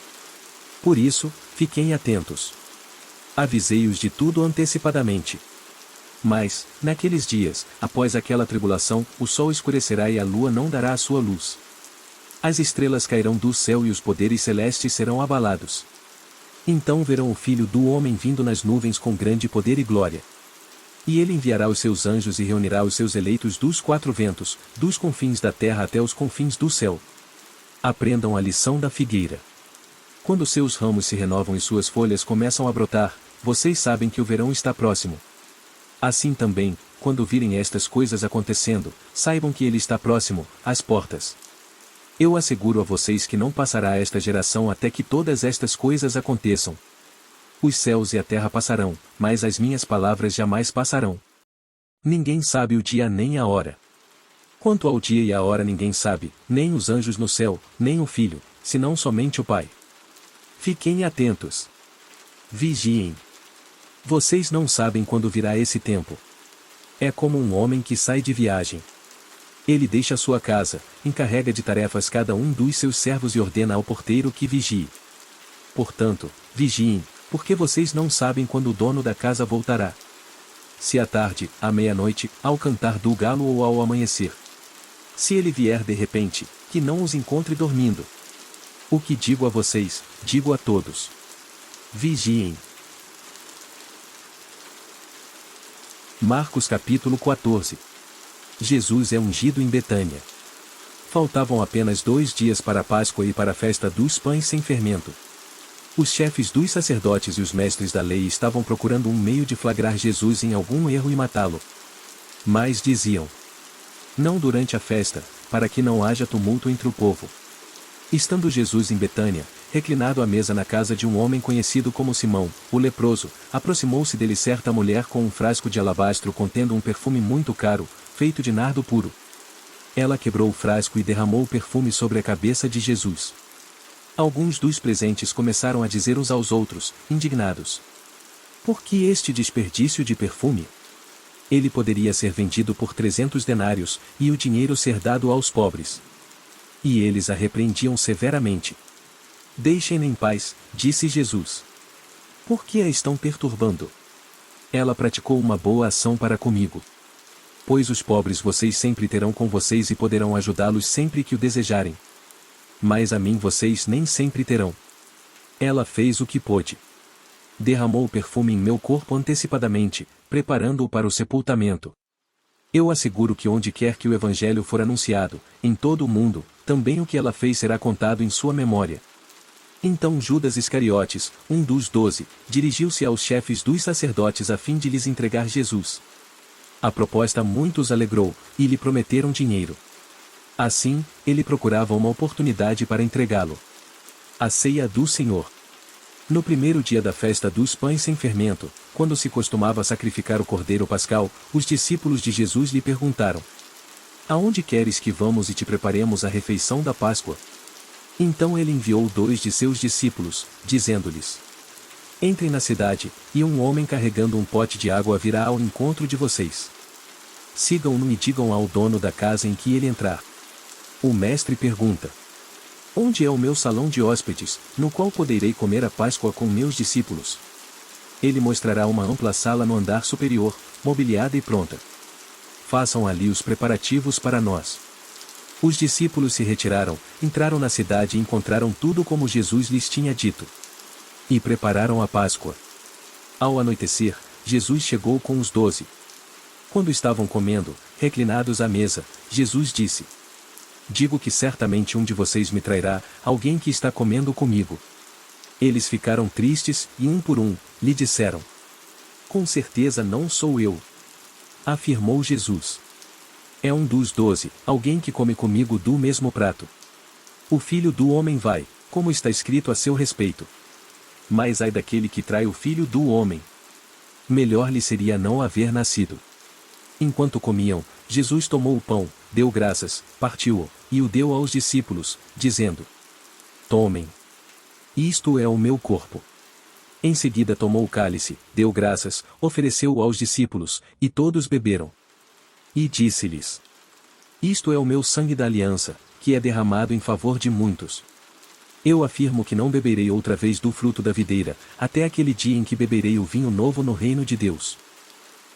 Por isso, fiquem atentos. Avisei-os de tudo antecipadamente. Mas, naqueles dias, após aquela tribulação, o sol escurecerá e a lua não dará a sua luz. As estrelas cairão do céu e os poderes celestes serão abalados. Então verão o Filho do Homem vindo nas nuvens com grande poder e glória. E ele enviará os seus anjos e reunirá os seus eleitos dos 4 ventos, dos confins da terra até os confins do céu. Aprendam a lição da figueira. Quando seus ramos se renovam e suas folhas começam a brotar, vocês sabem que o verão está próximo. Assim também, quando virem estas coisas acontecendo, saibam que ele está próximo, às portas. Eu asseguro a vocês que não passará esta geração até que todas estas coisas aconteçam. Os céus e a terra passarão, mas as minhas palavras jamais passarão. Ninguém sabe o dia nem a hora. Quanto ao dia e à hora ninguém sabe, nem os anjos no céu, nem o Filho, senão somente o Pai. Fiquem atentos. Vigiem. Vocês não sabem quando virá esse tempo. É como um homem que sai de viagem. Ele deixa sua casa, encarrega de tarefas cada um dos seus servos e ordena ao porteiro que vigie. Portanto, vigiem, porque vocês não sabem quando o dono da casa voltará. Se à tarde, à meia-noite, ao cantar do galo ou ao amanhecer. Se ele vier de repente, que não os encontre dormindo. O que digo a vocês, digo a todos. Vigiem. Marcos capítulo 14. Jesus é ungido em Betânia. Faltavam apenas 2 dias para a Páscoa e para a festa dos pães sem fermento. Os chefes dos sacerdotes e os mestres da lei estavam procurando um meio de flagrar Jesus em algum erro e matá-lo. Mas diziam: não durante a festa, para que não haja tumulto entre o povo. Estando Jesus em Betânia, reclinado à mesa na casa de um homem conhecido como Simão, o leproso, aproximou-se dele certa mulher com um frasco de alabastro contendo um perfume muito caro, feito de nardo puro. Ela quebrou o frasco e derramou o perfume sobre a cabeça de Jesus. Alguns dos presentes começaram a dizer uns aos outros, indignados: por que este desperdício de perfume? Ele poderia ser vendido por 300 denários, e o dinheiro ser dado aos pobres. E eles a repreendiam severamente. Deixem-na em paz, disse Jesus. Por que a estão perturbando? Ela praticou uma boa ação para comigo. Pois os pobres vocês sempre terão com vocês e poderão ajudá-los sempre que o desejarem. Mas a mim vocês nem sempre terão. Ela fez o que pôde. Derramou o perfume em meu corpo antecipadamente, preparando-o para o sepultamento. Eu asseguro que onde quer que o Evangelho for anunciado, em todo o mundo, também o que ela fez será contado em sua memória. Então Judas Iscariotes, um dos 12, dirigiu-se aos chefes dos sacerdotes a fim de lhes entregar Jesus. A proposta muito os alegrou, e lhe prometeram dinheiro. Assim, ele procurava uma oportunidade para entregá-lo. A ceia do Senhor. No primeiro dia da festa dos pães sem fermento, quando se costumava sacrificar o cordeiro pascal, os discípulos de Jesus lhe perguntaram: aonde queres que vamos e te preparemos a refeição da Páscoa? Então ele enviou 2 de seus discípulos, dizendo-lhes: entrem na cidade, e um homem carregando um pote de água virá ao encontro de vocês. Sigam-no e digam ao dono da casa em que ele entrar: o mestre pergunta: onde é o meu salão de hóspedes, no qual poderei comer a Páscoa com meus discípulos? Ele mostrará uma ampla sala no andar superior, mobiliada e pronta. Façam ali os preparativos para nós. Os discípulos se retiraram, entraram na cidade e encontraram tudo como Jesus lhes tinha dito. E prepararam a Páscoa. Ao anoitecer, Jesus chegou com os 12. Quando estavam comendo, reclinados à mesa, Jesus disse: digo que certamente um de vocês me trairá, alguém que está comendo comigo. Eles ficaram tristes, e um por um, lhe disseram: com certeza não sou eu. Afirmou Jesus: é um dos 12, alguém que come comigo do mesmo prato. O Filho do Homem vai, como está escrito a seu respeito. Mas ai daquele que trai o Filho do Homem. Melhor lhe seria não haver nascido. Enquanto comiam, Jesus tomou o pão, deu graças, partiu-o, e o deu aos discípulos, dizendo: tomem. Isto é o meu corpo. Em seguida tomou o cálice, deu graças, ofereceu-o aos discípulos, e todos beberam. E disse-lhes: isto é o meu sangue da aliança, que é derramado em favor de muitos. Eu afirmo que não beberei outra vez do fruto da videira, até aquele dia em que beberei o vinho novo no reino de Deus.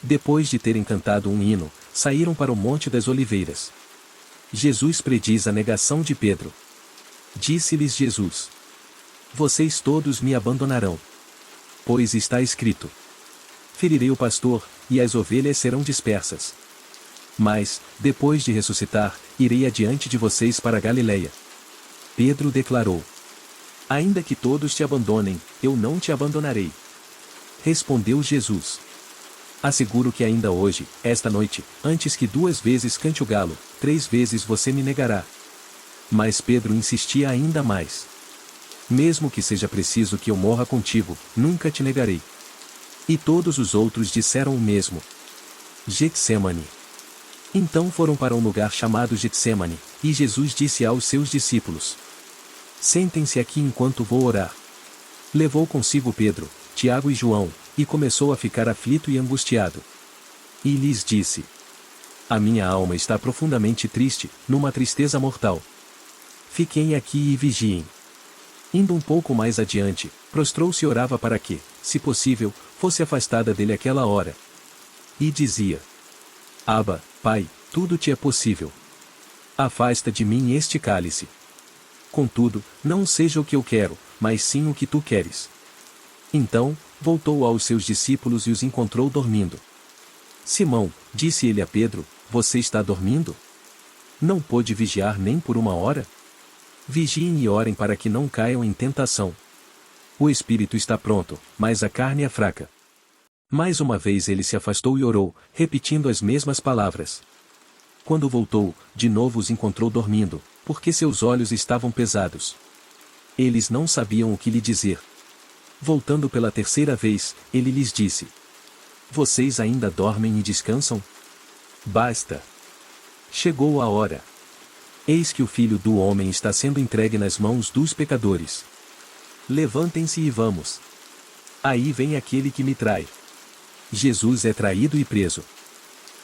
Depois de terem cantado um hino, saíram para o Monte das Oliveiras. Jesus prediz a negação de Pedro. Disse-lhes Jesus: vocês todos me abandonarão. Pois está escrito: ferirei o pastor, e as ovelhas serão dispersas. Mas, depois de ressuscitar, irei adiante de vocês para Galiléia. Pedro declarou: ainda que todos te abandonem, eu não te abandonarei. Respondeu Jesus: asseguro que ainda hoje, esta noite, antes que 2 vezes cante o galo, 3 vezes você me negará. Mas Pedro insistia ainda mais: mesmo que seja preciso que eu morra contigo, nunca te negarei. E todos os outros disseram o mesmo. Getsêmani. Então foram para um lugar chamado Getsêmani, e Jesus disse aos seus discípulos: Sentem-se aqui enquanto vou orar. Levou consigo Pedro, Tiago e João, e começou a ficar aflito e angustiado. E lhes disse: A minha alma está profundamente triste, numa tristeza mortal. Fiquem aqui e vigiem. Indo um pouco mais adiante, prostrou-se e orava para que, se possível, fosse afastada dele aquela hora. E dizia: Abba, Pai, tudo te é possível. Afasta de mim este cálice. Contudo, não seja o que eu quero, mas sim o que tu queres. Então, voltou aos seus discípulos e os encontrou dormindo. Simão, disse ele a Pedro, você está dormindo? Não pôde vigiar nem por uma hora? Vigiem e orem para que não caiam em tentação. O espírito está pronto, mas a carne é fraca. Mais uma vez ele se afastou e orou, repetindo as mesmas palavras. Quando voltou, de novo os encontrou dormindo, porque seus olhos estavam pesados. Eles não sabiam o que lhe dizer. Voltando pela terceira vez, ele lhes disse: Vocês ainda dormem e descansam? Basta! Chegou a hora. Eis que o Filho do Homem está sendo entregue nas mãos dos pecadores. Levantem-se e vamos. Aí vem aquele que me trai. Jesus é traído e preso.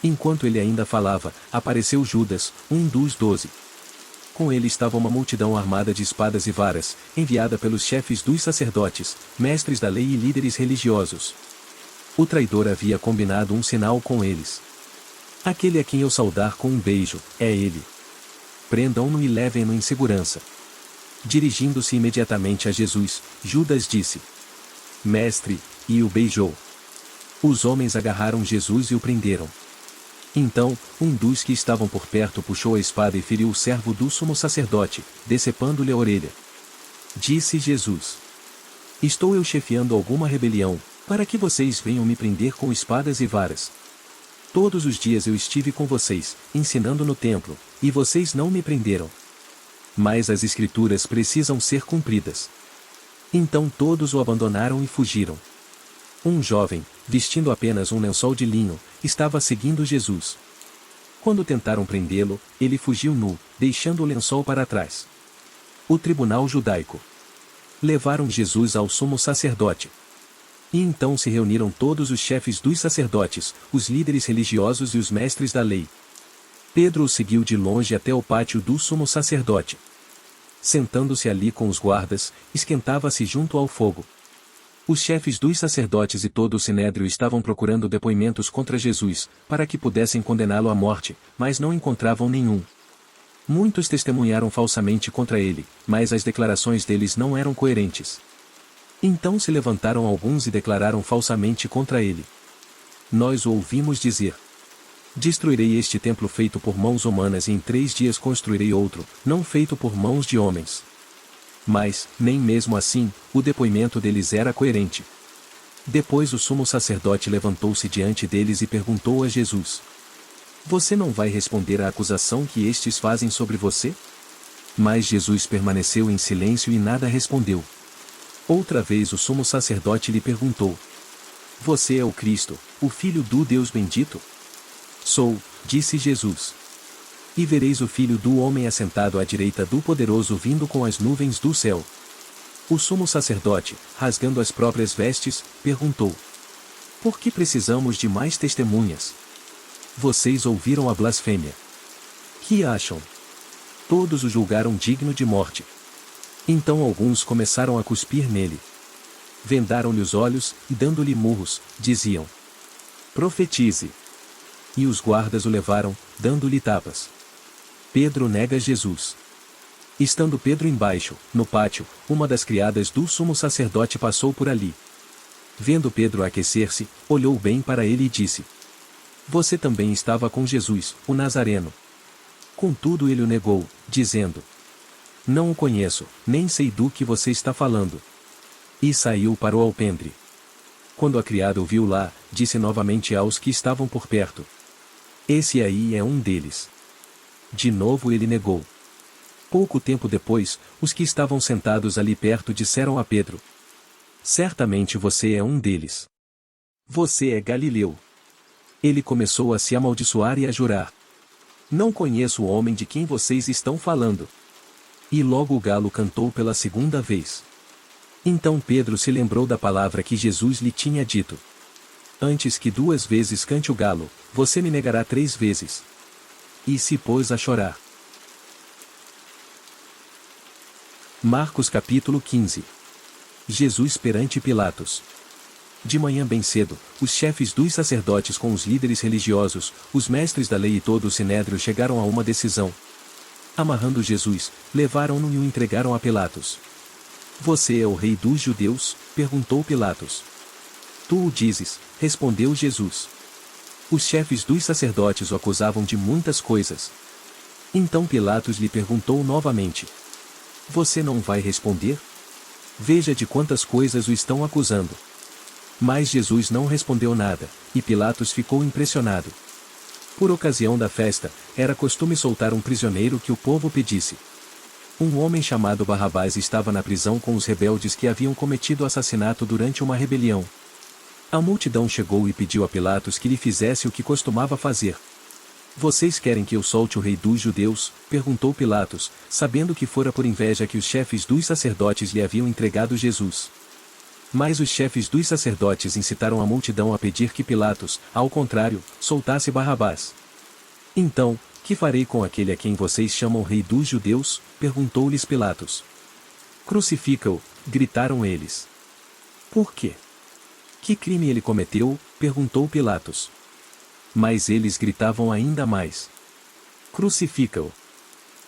Enquanto ele ainda falava, apareceu Judas, um dos 12. Com ele estava uma multidão armada de espadas e varas, enviada pelos chefes dos sacerdotes, mestres da lei e líderes religiosos. O traidor havia combinado um sinal com eles. Aquele a quem eu saudar com um beijo, é ele. Prendam-no e levem-no em segurança. Dirigindo-se imediatamente a Jesus, Judas disse: Mestre, e o beijou. Os homens agarraram Jesus e o prenderam. Então, um dos que estavam por perto puxou a espada e feriu o servo do sumo sacerdote, decepando-lhe a orelha. Disse Jesus: Estou eu chefiando alguma rebelião, para que vocês venham me prender com espadas e varas? Todos os dias eu estive com vocês, ensinando no templo, e vocês não me prenderam. Mas as escrituras precisam ser cumpridas. Então todos o abandonaram e fugiram. Um jovem, vestindo apenas um lençol de linho, estava seguindo Jesus. Quando tentaram prendê-lo, ele fugiu nu, deixando o lençol para trás. O tribunal judaico. Levaram Jesus ao sumo sacerdote. E então se reuniram todos os chefes dos sacerdotes, os líderes religiosos e os mestres da lei. Pedro o seguiu de longe até o pátio do sumo sacerdote. Sentando-se ali com os guardas, esquentava-se junto ao fogo. Os chefes dos sacerdotes e todo o sinédrio estavam procurando depoimentos contra Jesus, para que pudessem condená-lo à morte, mas não encontravam nenhum. Muitos testemunharam falsamente contra ele, mas as declarações deles não eram coerentes. Então se levantaram alguns e declararam falsamente contra ele. Nós o ouvimos dizer: Destruirei este templo feito por mãos humanas e em 3 dias construirei outro, não feito por mãos de homens. Mas, nem mesmo assim, o depoimento deles era coerente. Depois o sumo sacerdote levantou-se diante deles e perguntou a Jesus: Você não vai responder à acusação que estes fazem sobre você? Mas Jesus permaneceu em silêncio e nada respondeu. Outra vez o sumo sacerdote lhe perguntou: Você é o Cristo, o Filho do Deus bendito? Sou, disse Jesus. E vereis o Filho do Homem assentado à direita do Poderoso vindo com as nuvens do céu. O sumo sacerdote, rasgando as próprias vestes, perguntou: Por que precisamos de mais testemunhas? Vocês ouviram a blasfêmia. Que acham? Todos o julgaram digno de morte. Então alguns começaram a cuspir nele. Vendaram-lhe os olhos, e dando-lhe murros, diziam: Profetize. E os guardas o levaram, dando-lhe tapas. Pedro nega Jesus. Estando Pedro embaixo, no pátio, uma das criadas do sumo sacerdote passou por ali. Vendo Pedro aquecer-se, olhou bem para ele e disse: Você também estava com Jesus, o Nazareno. Contudo ele o negou, dizendo: Não o conheço, nem sei do que você está falando. E saiu para o alpendre. Quando a criada o viu lá, disse novamente aos que estavam por perto: Esse aí é um deles. De novo ele negou. Pouco tempo depois, os que estavam sentados ali perto disseram a Pedro: Certamente você é um deles. Você é Galileu. Ele começou a se amaldiçoar e a jurar: Não conheço o homem de quem vocês estão falando. E logo o galo cantou pela segunda vez. Então Pedro se lembrou da palavra que Jesus lhe tinha dito: antes que 2 vezes cante o galo, você me negará 3 vezes. E se pôs a chorar. Marcos capítulo 15. Jesus perante Pilatos. De manhã bem cedo, os chefes dos sacerdotes com os líderes religiosos, os mestres da lei e todo o sinédrio chegaram a uma decisão. Amarrando Jesus, levaram-no e o entregaram a Pilatos. Você é o rei dos judeus? Perguntou Pilatos. Tu o dizes, respondeu Jesus. Os chefes dos sacerdotes o acusavam de muitas coisas. Então Pilatos lhe perguntou novamente: você não vai responder? Veja de quantas coisas o estão acusando. Mas Jesus não respondeu nada, e Pilatos ficou impressionado. Por ocasião da festa, era costume soltar um prisioneiro que o povo pedisse. Um homem chamado Barrabás estava na prisão com os rebeldes que haviam cometido assassinato durante uma rebelião. A multidão chegou e pediu a Pilatos que lhe fizesse o que costumava fazer. Vocês querem que eu solte o rei dos judeus? Perguntou Pilatos, sabendo que fora por inveja que os chefes dos sacerdotes lhe haviam entregado Jesus. Mas os chefes dos sacerdotes incitaram a multidão a pedir que Pilatos, ao contrário, soltasse Barrabás. Então, que farei com aquele a quem vocês chamam rei dos judeus? Perguntou-lhes Pilatos. Crucifica-o, gritaram eles. Por quê? Que crime ele cometeu? Perguntou Pilatos. Mas eles gritavam ainda mais. Crucifica-o.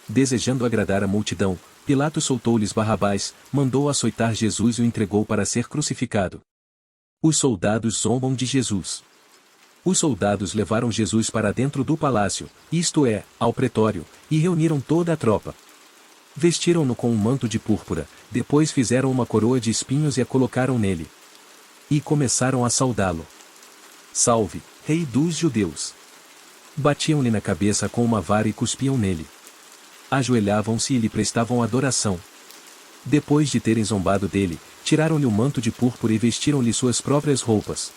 Desejando agradar a multidão, Pilatos soltou-lhes Barrabás, mandou açoitar Jesus e o entregou para ser crucificado. Os soldados zombam de Jesus. Os soldados levaram Jesus para dentro do palácio, isto é, ao pretório, e reuniram toda a tropa. Vestiram-no com um manto de púrpura, depois fizeram uma coroa de espinhos e a colocaram nele. E começaram a saudá-lo. Salve, rei dos judeus! Batiam-lhe na cabeça com uma vara e cuspiam nele. Ajoelhavam-se e lhe prestavam adoração. Depois de terem zombado dele, tiraram-lhe o manto de púrpura e vestiram-lhe suas próprias roupas.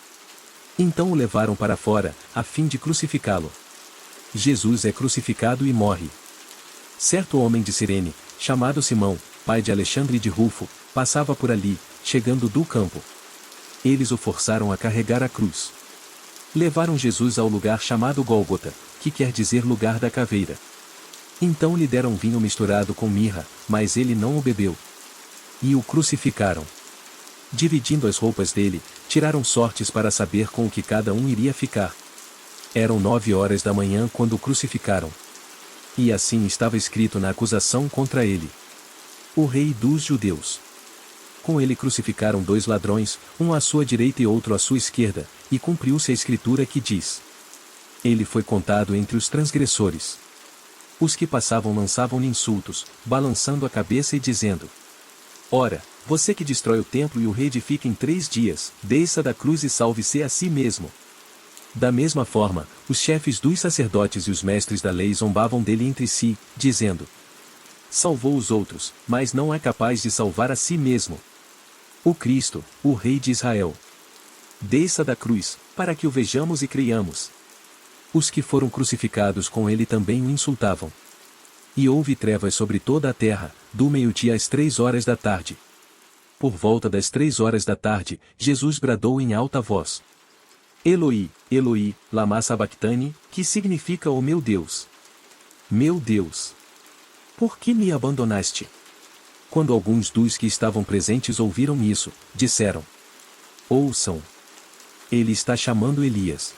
Então o levaram para fora, a fim de crucificá-lo. Jesus é crucificado e morre. Certo homem de Cirene, chamado Simão, pai de Alexandre e de Rufo, passava por ali, chegando do campo. Eles o forçaram a carregar a cruz. Levaram Jesus ao lugar chamado Gólgota, que quer dizer lugar da caveira. Então lhe deram vinho misturado com mirra, mas ele não o bebeu. E o crucificaram. Dividindo as roupas dele, tiraram sortes para saber com o que cada um iria ficar. Eram 9 horas da manhã quando o crucificaram. E assim estava escrito na acusação contra ele: o rei dos judeus. Com ele crucificaram 2 ladrões, um à sua direita e outro à sua esquerda, e cumpriu-se a escritura que diz: ele foi contado entre os transgressores. Os que passavam lançavam-lhe insultos, balançando a cabeça e dizendo: ora, você que destrói o templo e o reedifica em 3 dias, desça da cruz e salve-se a si mesmo. Da mesma forma, os chefes dos sacerdotes e os mestres da lei zombavam dele entre si, dizendo: salvou os outros, mas não é capaz de salvar a si mesmo. O Cristo, o Rei de Israel. Desça da cruz, para que o vejamos e creiamos. Os que foram crucificados com ele também o insultavam. E houve trevas sobre toda a terra, do meio-dia às 3 horas da tarde. Por volta das 3 horas da tarde, Jesus bradou em alta voz: Eloi, Eloi, lama sabachthani, que significa o meu Deus, por que me abandonaste? Quando alguns dos que estavam presentes ouviram isso, disseram: ouçam, ele está chamando Elias.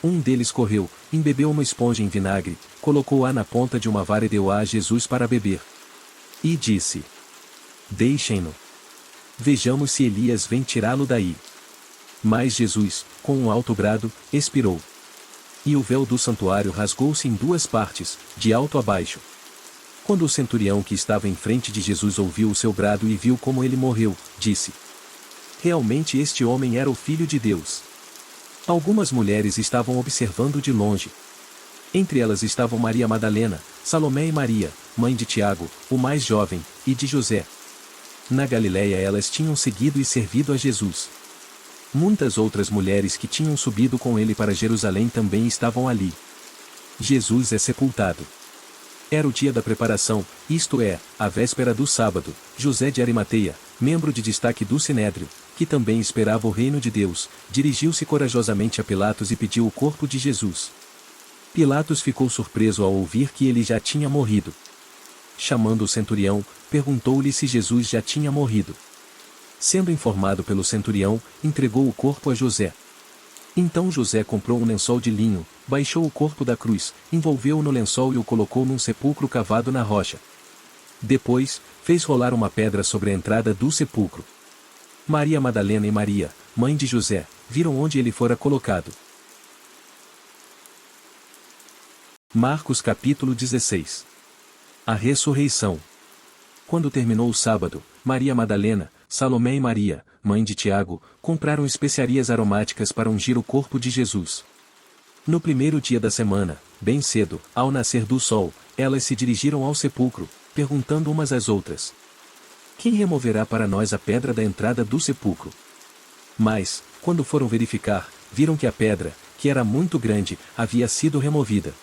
Um deles correu, embebeu uma esponja em vinagre, colocou-a na ponta de uma vara e deu-a a Jesus para beber. E disse: deixem-no. Vejamos se Elias vem tirá-lo daí. Mas Jesus, com um alto brado, expirou. E o véu do santuário rasgou-se em 2 partes, de alto a baixo. Quando o centurião que estava em frente de Jesus ouviu o seu brado e viu como ele morreu, disse: realmente este homem era o Filho de Deus. Algumas mulheres estavam observando de longe. Entre elas estavam Maria Madalena, Salomé e Maria, mãe de Tiago, o mais jovem, e de José. Na Galiléia elas tinham seguido e servido a Jesus. Muitas outras mulheres que tinham subido com ele para Jerusalém também estavam ali. Jesus é sepultado. Era o dia da preparação, isto é, a véspera do sábado. José de Arimateia, membro de destaque do Sinédrio, que também esperava o reino de Deus, dirigiu-se corajosamente a Pilatos e pediu o corpo de Jesus. Pilatos ficou surpreso ao ouvir que ele já tinha morrido. Chamando o centurião, perguntou-lhe se Jesus já tinha morrido. Sendo informado pelo centurião, entregou o corpo a José. Então José comprou um lençol de linho, baixou o corpo da cruz, envolveu-o no lençol e o colocou num sepulcro cavado na rocha. Depois, fez rolar uma pedra sobre a entrada do sepulcro. Maria Madalena e Maria, mãe de José, viram onde ele fora colocado. Marcos capítulo 16. A ressurreição. Quando terminou o sábado, Maria Madalena, Salomé e Maria, mãe de Tiago, compraram especiarias aromáticas para ungir o corpo de Jesus. No primeiro dia da semana, bem cedo, ao nascer do sol, elas se dirigiram ao sepulcro, perguntando umas às outras: quem removerá para nós a pedra da entrada do sepulcro? Mas, quando foram verificar, viram que a pedra, que era muito grande, havia sido removida.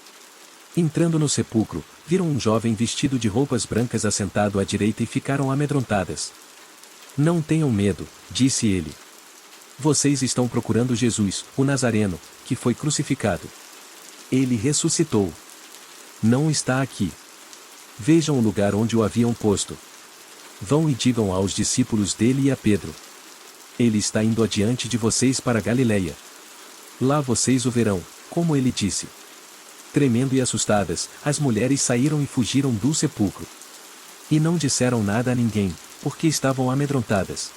Entrando no sepulcro, viram um jovem vestido de roupas brancas assentado à direita e ficaram amedrontadas. Não tenham medo, disse ele. Vocês estão procurando Jesus, o Nazareno, que foi crucificado. Ele ressuscitou. Não está aqui. Vejam o lugar onde o haviam posto. Vão e digam aos discípulos dele e a Pedro: ele está indo adiante de vocês para Galiléia. Lá vocês o verão, como ele disse. Tremendo e assustadas, as mulheres saíram e fugiram do sepulcro. E não disseram nada a ninguém, porque estavam amedrontadas.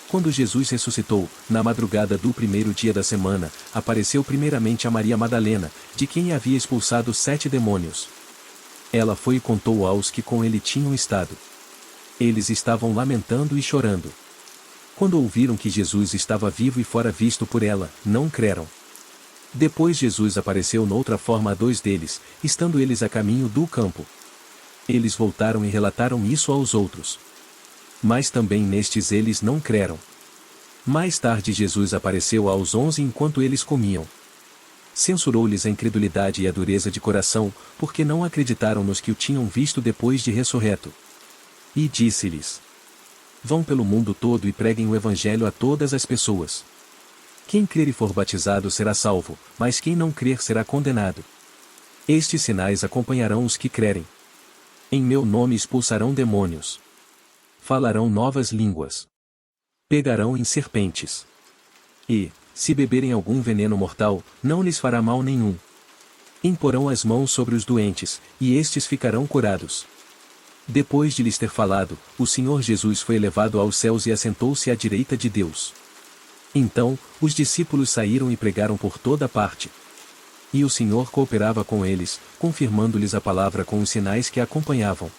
Quando Jesus ressuscitou, na madrugada do primeiro dia da semana, apareceu primeiramente a Maria Madalena, de quem havia expulsado 7 demônios. Ela foi e contou aos que com ele tinham estado. Eles estavam lamentando e chorando. Quando ouviram que Jesus estava vivo e fora visto por ela, não creram. Depois Jesus apareceu noutra forma a 2 deles, estando eles a caminho do campo. Eles voltaram e relataram isso aos outros. Mas também nestes eles não creram. Mais tarde Jesus apareceu aos 11 enquanto eles comiam. Censurou-lhes a incredulidade e a dureza de coração, porque não acreditaram nos que o tinham visto depois de ressurreto. E disse-lhes: vão pelo mundo todo e preguem o evangelho a todas as pessoas. Quem crer e for batizado será salvo, mas quem não crer será condenado. Estes sinais acompanharão os que crerem. Em meu nome expulsarão demônios. Falarão novas línguas. Pegarão em serpentes. E, se beberem algum veneno mortal, não lhes fará mal nenhum. Imporão as mãos sobre os doentes, e estes ficarão curados. Depois de lhes ter falado, o Senhor Jesus foi elevado aos céus e assentou-se à direita de Deus. Então, os discípulos saíram e pregaram por toda parte. E o Senhor cooperava com eles, confirmando-lhes a palavra com os sinais que a acompanhavam.